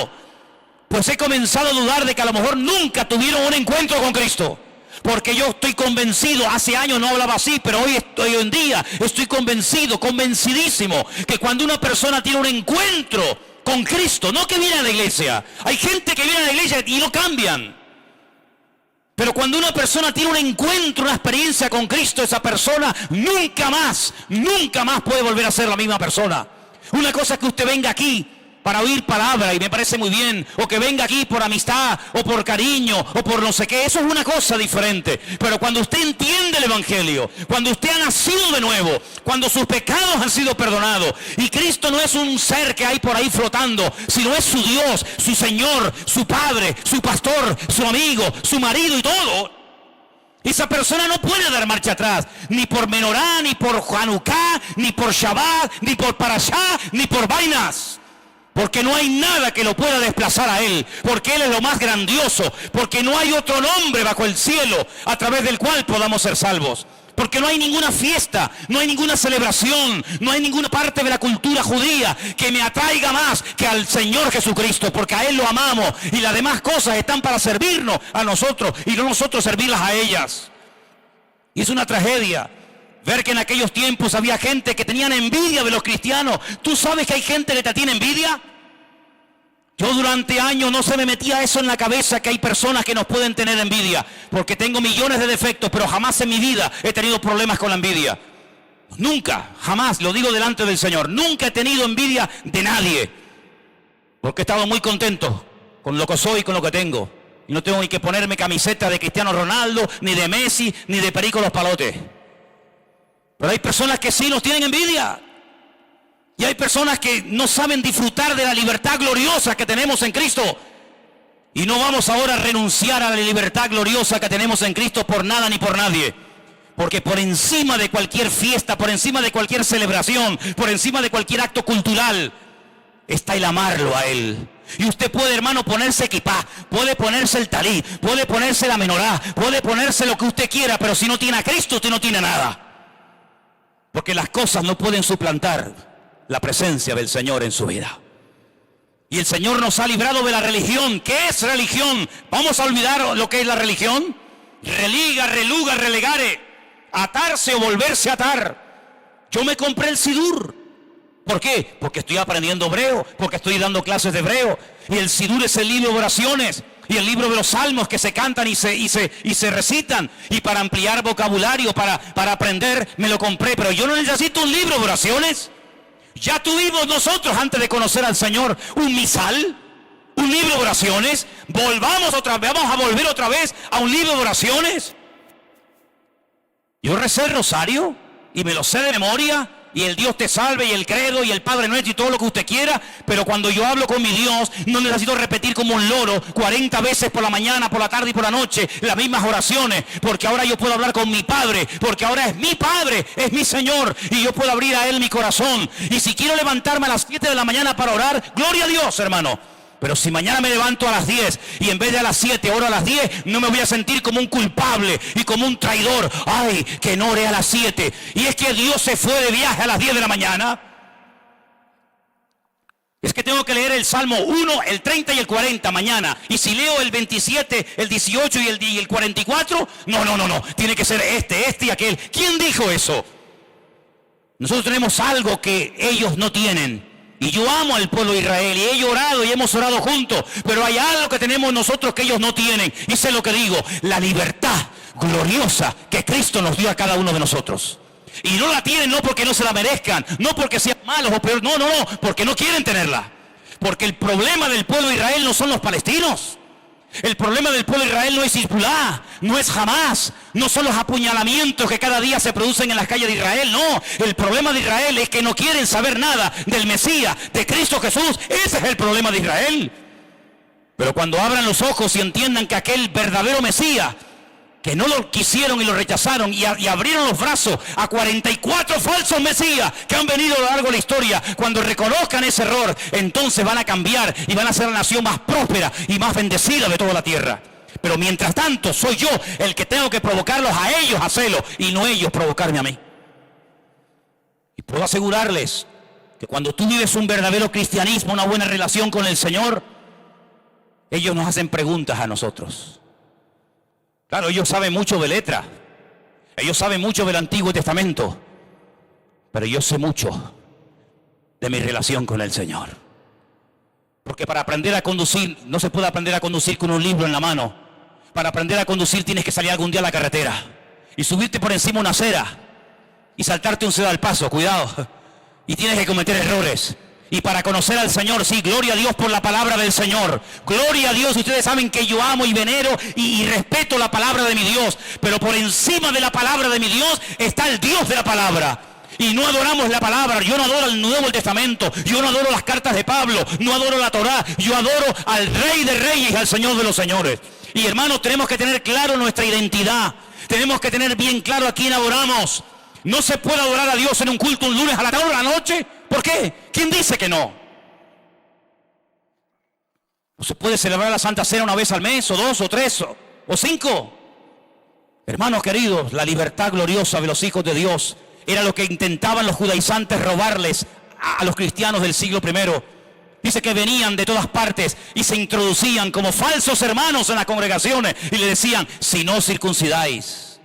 Pues he comenzado a dudar de que a lo mejor nunca tuvieron un encuentro con Cristo. Porque yo estoy convencido, hace años no hablaba así, pero hoy en día estoy convencido, convencidísimo, que cuando una persona tiene un encuentro con Cristo, no que viene a la iglesia. Hay gente que viene a la iglesia y no cambian. Pero cuando una persona tiene un encuentro, una experiencia con Cristo, esa persona nunca más puede volver a ser la misma persona. Una cosa es que usted venga aquí para oír palabra y me parece muy bien, o que venga aquí por amistad o por cariño o por no sé qué, eso es una cosa diferente. Pero cuando usted entiende el evangelio, cuando usted ha nacido de nuevo, cuando sus pecados han sido perdonados y Cristo no es un ser que hay por ahí flotando, sino es su Dios, su Señor, su Padre, su pastor, su amigo, su marido y todo, esa persona no puede dar marcha atrás, ni por Menorá, ni por Hanukkah, ni por Shabbat, ni por Parashá, ni por vainas. Porque no hay nada que lo pueda desplazar a Él, porque Él es lo más grandioso, porque no hay otro nombre bajo el cielo a través del cual podamos ser salvos. Porque no hay ninguna fiesta, no hay ninguna celebración, no hay ninguna parte de la cultura judía que me atraiga más que al Señor Jesucristo, porque a Él lo amamos y las demás cosas están para servirnos a nosotros y no nosotros servirlas a ellas. Y es una tragedia ver que en aquellos tiempos había gente que tenían envidia de los cristianos. ¿Tú sabes que hay gente que te tiene envidia? Yo durante años no se me metía eso en la cabeza, que hay personas que nos pueden tener envidia, porque tengo millones de defectos, pero jamás en mi vida he tenido problemas con la envidia. Nunca, jamás, lo digo delante del Señor, nunca he tenido envidia de nadie, porque he estado muy contento con lo que soy y con lo que tengo. Y no tengo ni que ponerme camiseta de Cristiano Ronaldo, ni de Messi, ni de Perico Los Palotes. Pero hay personas que sí nos tienen envidia. Y hay personas que no saben disfrutar de la libertad gloriosa que tenemos en Cristo. Y no vamos ahora a renunciar a la libertad gloriosa que tenemos en Cristo por nada ni por nadie. Porque por encima de cualquier fiesta, por encima de cualquier celebración, por encima de cualquier acto cultural, está el amarlo a Él. Y usted puede, hermano, ponerse equipá, puede ponerse el talí, puede ponerse la menorá, puede ponerse lo que usted quiera, pero si no tiene a Cristo, usted no tiene nada. Porque las cosas no pueden suplantar la presencia del Señor en su vida. Y el Señor nos ha librado de la religión. ¿Qué es religión? ¿Vamos a olvidar lo que es la religión? Religa, reluga, relegare. Atarse o volverse a atar. Yo me compré el Sidur. ¿Por qué? Porque estoy aprendiendo hebreo, porque estoy dando clases de hebreo. Y el Sidur es el libro de oraciones y el libro de los salmos que se cantan y se recitan. Y para ampliar vocabulario, para aprender, me lo compré. Pero yo no necesito un libro de oraciones. Ya tuvimos nosotros, antes de conocer al Señor, un misal, un libro de oraciones. Volvamos otra vez, vamos a volver otra vez a un libro de oraciones. Yo recé el rosario y me lo sé de memoria, y el Dios te salve y el credo y el Padre Nuestro y todo lo que usted quiera, pero cuando yo hablo con mi Dios no necesito repetir como un loro 40 veces por la mañana, por la tarde y por la noche las mismas oraciones, porque ahora yo puedo hablar con mi Padre, porque ahora es mi Padre, es mi Señor, y yo puedo abrir a Él mi corazón. Y si quiero levantarme a las 7 de la mañana para orar, gloria a Dios, hermano. Pero si mañana me levanto a las 10 y en vez de a las 7 oro a las 10, no me voy a sentir como un culpable y como un traidor. Ay, que no oré a las 7. Y es que Dios se fue de viaje a las 10 de la mañana. Es que tengo que leer el Salmo 1, el 30 y el 40 mañana. Y si leo el 27, el 18 y el 44, no. Tiene que ser este y aquel. ¿Quién dijo eso? Nosotros tenemos algo que ellos no tienen. Y yo amo al pueblo de Israel y he llorado y hemos orado juntos, pero hay algo que tenemos nosotros que ellos no tienen. Y sé lo que digo, la libertad gloriosa que Cristo nos dio a cada uno de nosotros. Y no la tienen no porque no se la merezcan, no porque sean malos o peor, no, porque no quieren tenerla. Porque el problema del pueblo de Israel no son los palestinos. El problema del pueblo de Israel no es Hezbolá, no es Hamás, no son los apuñalamientos que cada día se producen en las calles de Israel, no. El problema de Israel es que no quieren saber nada del Mesías, de Cristo Jesús. Ese es el problema de Israel. Pero cuando abran los ojos y entiendan que aquel verdadero Mesías, que no lo quisieron y lo rechazaron y abrieron los brazos a 44 falsos mesías que han venido a lo largo de la historia, cuando reconozcan ese error, entonces van a cambiar y van a ser la nación más próspera y más bendecida de toda la tierra. Pero mientras tanto soy yo el que tengo que provocarlos a ellos a celo y no ellos provocarme a mí. Y puedo asegurarles que cuando tú vives un verdadero cristianismo, una buena relación con el Señor, ellos nos hacen preguntas a nosotros. Claro, ellos saben mucho de letra, ellos saben mucho del Antiguo Testamento, pero yo sé mucho de mi relación con el Señor. Porque para aprender a conducir, no se puede aprender a conducir con un libro en la mano. Para aprender a conducir tienes que salir algún día a la carretera y subirte por encima de una acera y saltarte un cedro al paso, cuidado. Y tienes que cometer errores. Y para conocer al Señor, sí, gloria a Dios por la palabra del Señor. Gloria a Dios, ustedes saben que yo amo y venero y respeto la palabra de mi Dios. Pero por encima de la palabra de mi Dios está el Dios de la palabra. Y no adoramos la palabra. Yo no adoro el Nuevo Testamento. Yo no adoro las cartas de Pablo. No adoro la Torá. Yo adoro al Rey de Reyes y al Señor de los Señores. Y hermanos, tenemos que tener claro nuestra identidad. Tenemos que tener bien claro a quién adoramos. No se puede adorar a Dios en un culto un lunes a la tarde o a la noche. ¿Por qué? ¿Quién dice que no? ¿No se puede celebrar la Santa Cena una vez al mes, o 2, o 3, o 5? Hermanos queridos, la libertad gloriosa de los hijos de Dios era lo que intentaban los judaizantes robarles a los cristianos del siglo I. Dice que venían de todas partes y se introducían como falsos hermanos en las congregaciones y le decían, si no circuncidáis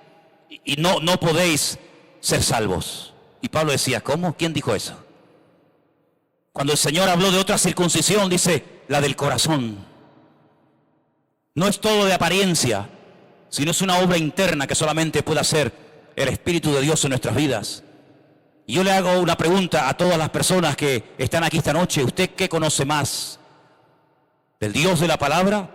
y no podéis ser salvos. Y Pablo decía, ¿cómo? ¿Quién dijo eso? Cuando el Señor habló de otra circuncisión, dice, la del corazón. No es todo de apariencia, sino es una obra interna que solamente puede hacer el Espíritu de Dios en nuestras vidas. Y yo le hago una pregunta a todas las personas que están aquí esta noche. ¿Usted qué conoce más? ¿Del Dios de la palabra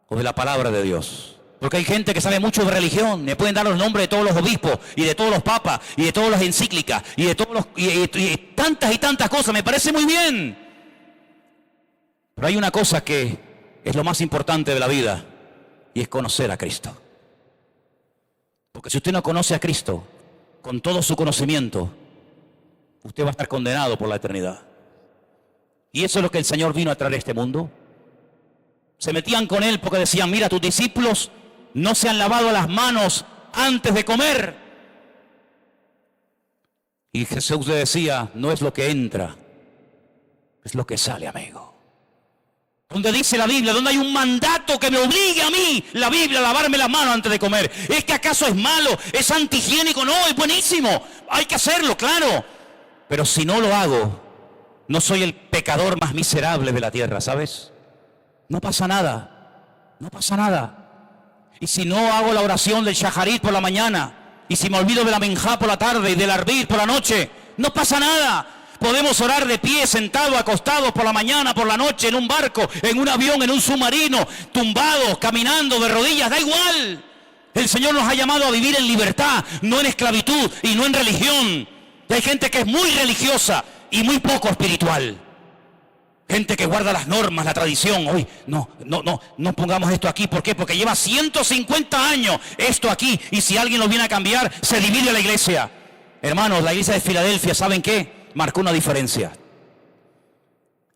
o de la palabra de Dios? Porque hay gente que sabe mucho de religión. Me pueden dar los nombres de todos los obispos y de todos los papas y de todas las encíclicas y de todos y tantas y tantas cosas. Me parece muy bien. Pero hay una cosa que es lo más importante de la vida y es conocer a Cristo. Porque si usted no conoce a Cristo con todo su conocimiento, usted va a estar condenado por la eternidad. Y eso es lo que el Señor vino a traer a este mundo. Se metían con Él porque decían, mira, tus discípulos no se han lavado las manos antes de comer. Y Jesús le decía, no es lo que entra, es lo que sale, amigo. Donde dice la Biblia, donde hay un mandato que me obligue a mí, la Biblia, a lavarme las manos antes de comer. ¿Es que acaso es malo? ¿Es antihigiénico? No, es buenísimo. Hay que hacerlo, claro. Pero si no lo hago, no soy el pecador más miserable de la tierra, ¿sabes? No pasa nada. No pasa nada. Y si no hago la oración del shaharit por la mañana, y si me olvido de la menjá por la tarde y del arbit por la noche, no pasa nada. Podemos orar de pie, sentados, acostados, por la mañana, por la noche, en un barco, en un avión, en un submarino, tumbados, caminando, de rodillas, da igual. El Señor nos ha llamado a vivir en libertad, no en esclavitud y no en religión. Y hay gente que es muy religiosa y muy poco espiritual. Gente que guarda las normas, la tradición. Hoy no pongamos esto aquí. ¿Por qué? Porque lleva 150 años esto aquí. Y si alguien lo viene a cambiar, se divide la iglesia. Hermanos, la iglesia de Filadelfia, ¿saben qué? Marcó una diferencia.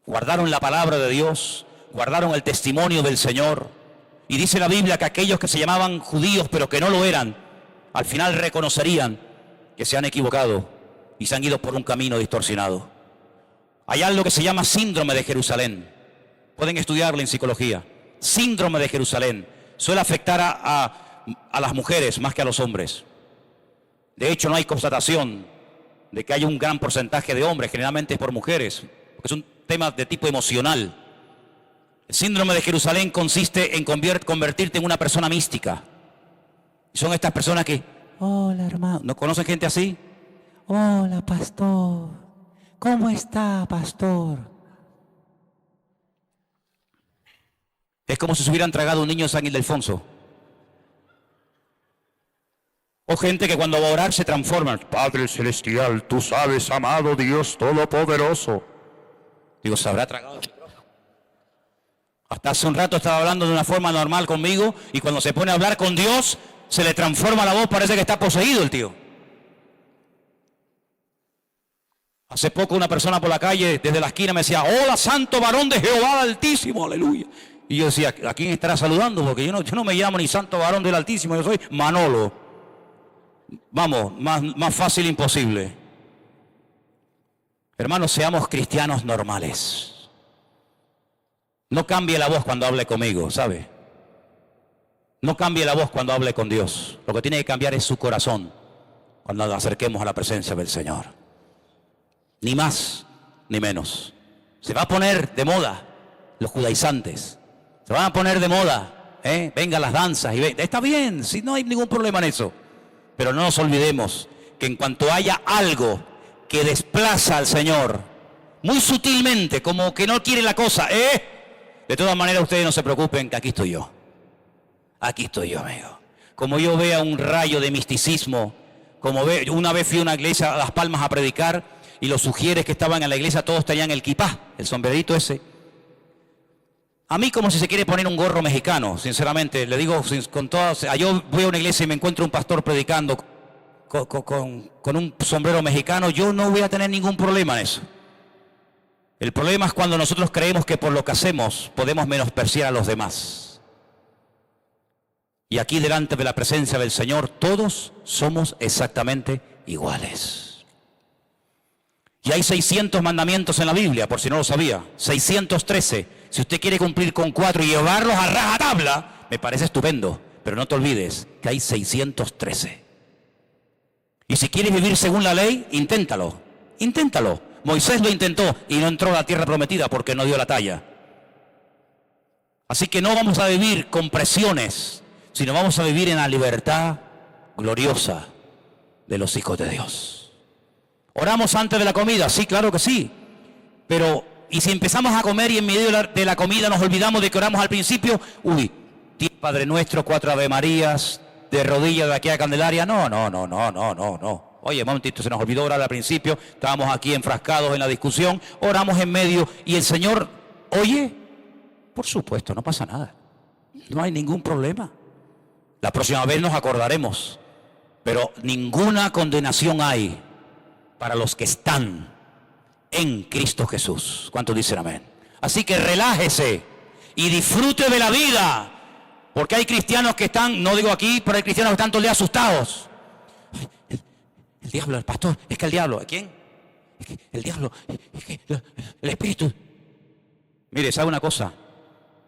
Guardaron la palabra de Dios, guardaron el testimonio del Señor. Y dice la Biblia que aquellos que se llamaban judíos pero que no lo eran, al final reconocerían que se han equivocado y se han ido por un camino distorsionado. Hay algo que se llama síndrome de Jerusalén. Pueden estudiarlo en psicología. Síndrome de Jerusalén. Suele afectar a las mujeres más que a los hombres. De hecho, no hay constatación de que haya un gran porcentaje de hombres, generalmente es por mujeres, porque es un tema de tipo emocional. El síndrome de Jerusalén consiste en convertirte en una persona mística. Y son estas personas que, hola hermano, ¿no conocen gente así? Hola pastor, ¿cómo está pastor? Es como si se hubieran tragado un niño de San Ildefonso. O gente que cuando va a orar se transforma. Padre Celestial, tú sabes, amado Dios Todopoderoso. Digo, ¿se habrá tragado? Hasta hace un rato estaba hablando de una forma normal conmigo y cuando se pone a hablar con Dios, se le transforma la voz, parece que está poseído el tío. Hace poco una persona por la calle, desde la esquina, me decía, hola santo varón de Jehová Altísimo, aleluya. Y yo decía, ¿a quién estará saludando? Porque yo no me llamo ni santo varón del Altísimo, yo soy Manolo. Vamos, más fácil imposible. Hermanos, seamos cristianos normales. No cambie la voz cuando hable conmigo, ¿sabe? No cambie la voz cuando hable con Dios. Lo que tiene que cambiar es su corazón cuando nos acerquemos a la presencia del Señor. Ni más, ni menos. Se va a poner de moda los judaizantes. Se van a poner de moda, vengan las danzas. Está bien, si no hay ningún problema en eso. Pero no nos olvidemos que en cuanto haya algo que desplaza al Señor, muy sutilmente, como que no quiere la cosa. De todas maneras, ustedes no se preocupen, que aquí estoy yo. Aquí estoy yo, amigo. Como yo vea un rayo de misticismo, una vez fui a una iglesia a Las Palmas a predicar y los sugieres que estaban en la iglesia todos tenían el kipá, el sombrerito ese. A mí como si se quiere poner un gorro mexicano, sinceramente, le digo con todas. Yo voy a una iglesia y me encuentro un pastor predicando con un sombrero mexicano, yo no voy a tener ningún problema en eso. El problema es cuando nosotros creemos que por lo que hacemos podemos menospreciar a los demás. Y aquí delante de la presencia del Señor todos somos exactamente iguales. Y hay 600 mandamientos en la Biblia, por si no lo sabía, 613. Si usted quiere cumplir con 4 y llevarlos a rajatabla, me parece estupendo, pero no te olvides que hay 613. Y si quieres vivir según la ley, inténtalo. Moisés lo intentó y no entró a la tierra prometida porque no dio la talla. Así que no vamos a vivir con presiones, sino vamos a vivir en la libertad gloriosa de los hijos de Dios. ¿Oramos antes de la comida? Sí, claro que sí. Pero, ¿y si empezamos a comer y en medio de la comida nos olvidamos de que oramos al principio? Padre Nuestro, 4 Ave Marías, de rodillas de aquí a Candelaria. No. Oye, un momentito, se nos olvidó orar al principio, estábamos aquí enfrascados en la discusión, oramos en medio y el Señor, oye, por supuesto, no pasa nada, no hay ningún problema. La próxima vez nos acordaremos, pero ninguna condenación hay para los que están en Cristo Jesús. ¿Cuántos dicen amén? Así que relájese y disfrute de la vida, porque hay cristianos que están, no digo aquí, pero hay cristianos que están todo el día asustados. El diablo, el pastor, es que el diablo, ¿quién? Es que el diablo, es que el espíritu. Mire, ¿sabe una cosa?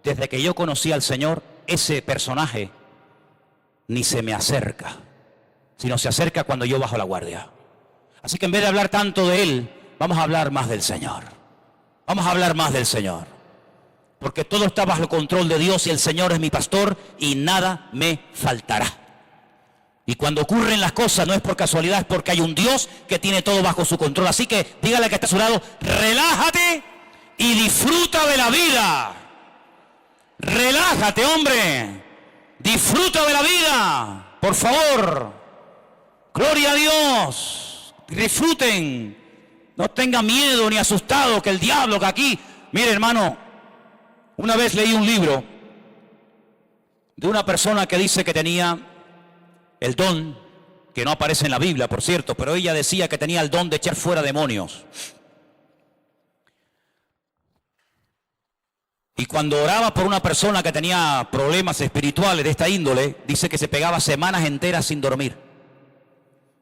Desde que yo conocí al Señor, ese personaje ni se me acerca, sino se acerca cuando yo bajo la guardia. Así que en vez de hablar tanto de Él, vamos a hablar más del Señor. Vamos a hablar más del Señor. Porque todo está bajo el control de Dios y el Señor es mi pastor y nada me faltará. Y cuando ocurren las cosas no es por casualidad, es porque hay un Dios que tiene todo bajo su control. Así que dígale que está a su lado, relájate y disfruta de la vida. Relájate, hombre. Disfruta de la vida, por favor. Gloria a Dios. Disfruten. No tengan miedo ni asustados que el diablo que aquí. Mire, hermano, una vez leí un libro de una persona que dice que tenía el don, que no aparece en la Biblia, por cierto, pero ella decía que tenía el don de echar fuera demonios. Y cuando oraba por una persona que tenía problemas espirituales de esta índole, dice que se pegaba semanas enteras sin dormir.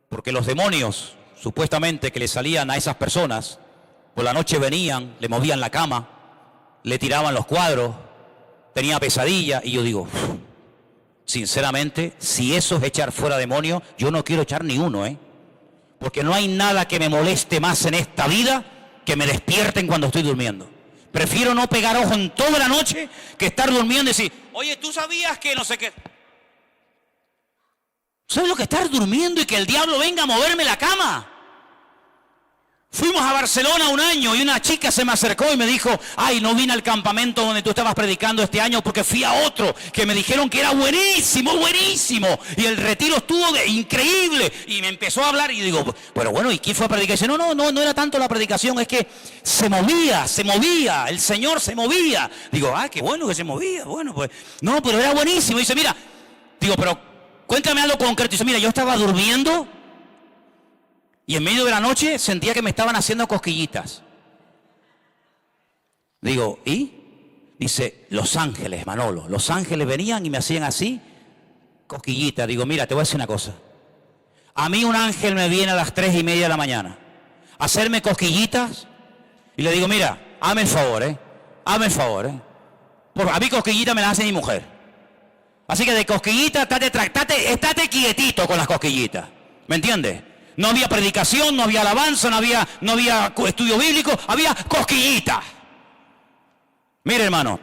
Porque los demonios, supuestamente que le salían a esas personas, por la noche venían, le movían la cama, le tiraban los cuadros, tenía pesadilla, y yo digo, sinceramente, si eso es echar fuera demonios, yo no quiero echar ni uno, porque no hay nada que me moleste más en esta vida que me despierten cuando estoy durmiendo. Prefiero no pegar ojo en toda la noche que estar durmiendo y decir, oye, ¿tú sabías que no sé qué? ¿Sabes lo que estar durmiendo y que el diablo venga a moverme la cama? Fuimos a Barcelona un año y una chica se me acercó y me dijo, ay, no vine al campamento donde tú estabas predicando este año porque fui a otro que me dijeron que era buenísimo, y el retiro estuvo increíble. Y me empezó a hablar y digo, pero bueno, ¿y quién fue a predicar? Y dice, no era tanto la predicación, es que se movía, el Señor se movía. Digo, qué bueno que se movía, bueno, pues, no, pero era buenísimo. Y dice, mira, digo, pero cuéntame algo concreto. Y dice, mira, yo estaba durmiendo y en medio de la noche sentía que me estaban haciendo cosquillitas. Digo, ¿y? Dice, los ángeles, Manolo. Los ángeles venían y me hacían así, cosquillitas. Digo, mira, te voy a decir una cosa. A mí un ángel me viene a las 3:30 de la mañana a hacerme cosquillitas y le digo, mira, hazme el favor, Porque a mí cosquillitas me las hace mi mujer. Así que de cosquillitas, estate quietito con las cosquillitas. ¿Me entiendes? No había predicación, no había alabanza, no había estudio bíblico, había cosquillitas. Mire, hermano,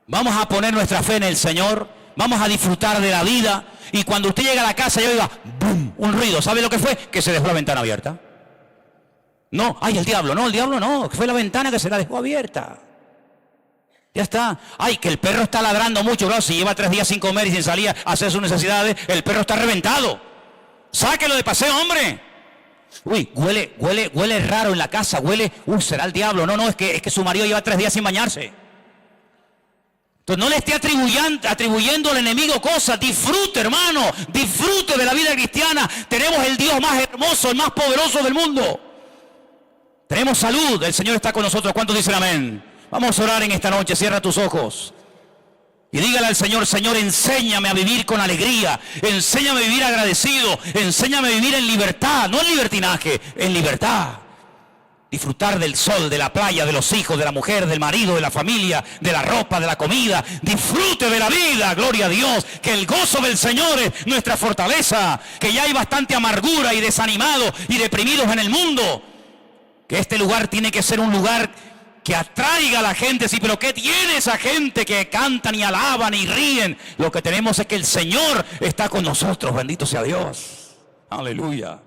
vamos a poner nuestra fe en el Señor, vamos a disfrutar de la vida, y cuando usted llega a la casa y oiga, ¡bum!, un ruido, ¿sabe lo que fue? Que se dejó la ventana abierta. No, ay, el diablo no, fue la ventana que se la dejó abierta. Ya está. Ay, que el perro está ladrando mucho, bro. Si lleva 3 días sin comer y sin salir a hacer sus necesidades, el perro está reventado. Sáquelo de paseo, hombre. Uy, huele raro en la casa, será el diablo. No, es que su marido lleva 3 días sin bañarse. Entonces no le esté atribuyendo al enemigo cosas. Disfrute, hermano, disfrute de la vida cristiana. Tenemos el Dios más hermoso, el más poderoso del mundo. Tenemos salud, el Señor está con nosotros. ¿Cuántos dicen amén? Vamos a orar en esta noche, cierra tus ojos. Y dígale al Señor, Señor, enséñame a vivir con alegría, enséñame a vivir agradecido, enséñame a vivir en libertad, no en libertinaje, en libertad. Disfrutar del sol, de la playa, de los hijos, de la mujer, del marido, de la familia, de la ropa, de la comida. Disfrute de la vida, gloria a Dios, que el gozo del Señor es nuestra fortaleza, que ya hay bastante amargura y desanimados y deprimidos en el mundo, que este lugar tiene que ser un lugar que atraiga a la gente. Sí, pero ¿qué tiene esa gente que cantan y alaban y ríen? Lo que tenemos es que el Señor está con nosotros, bendito sea Dios. Aleluya.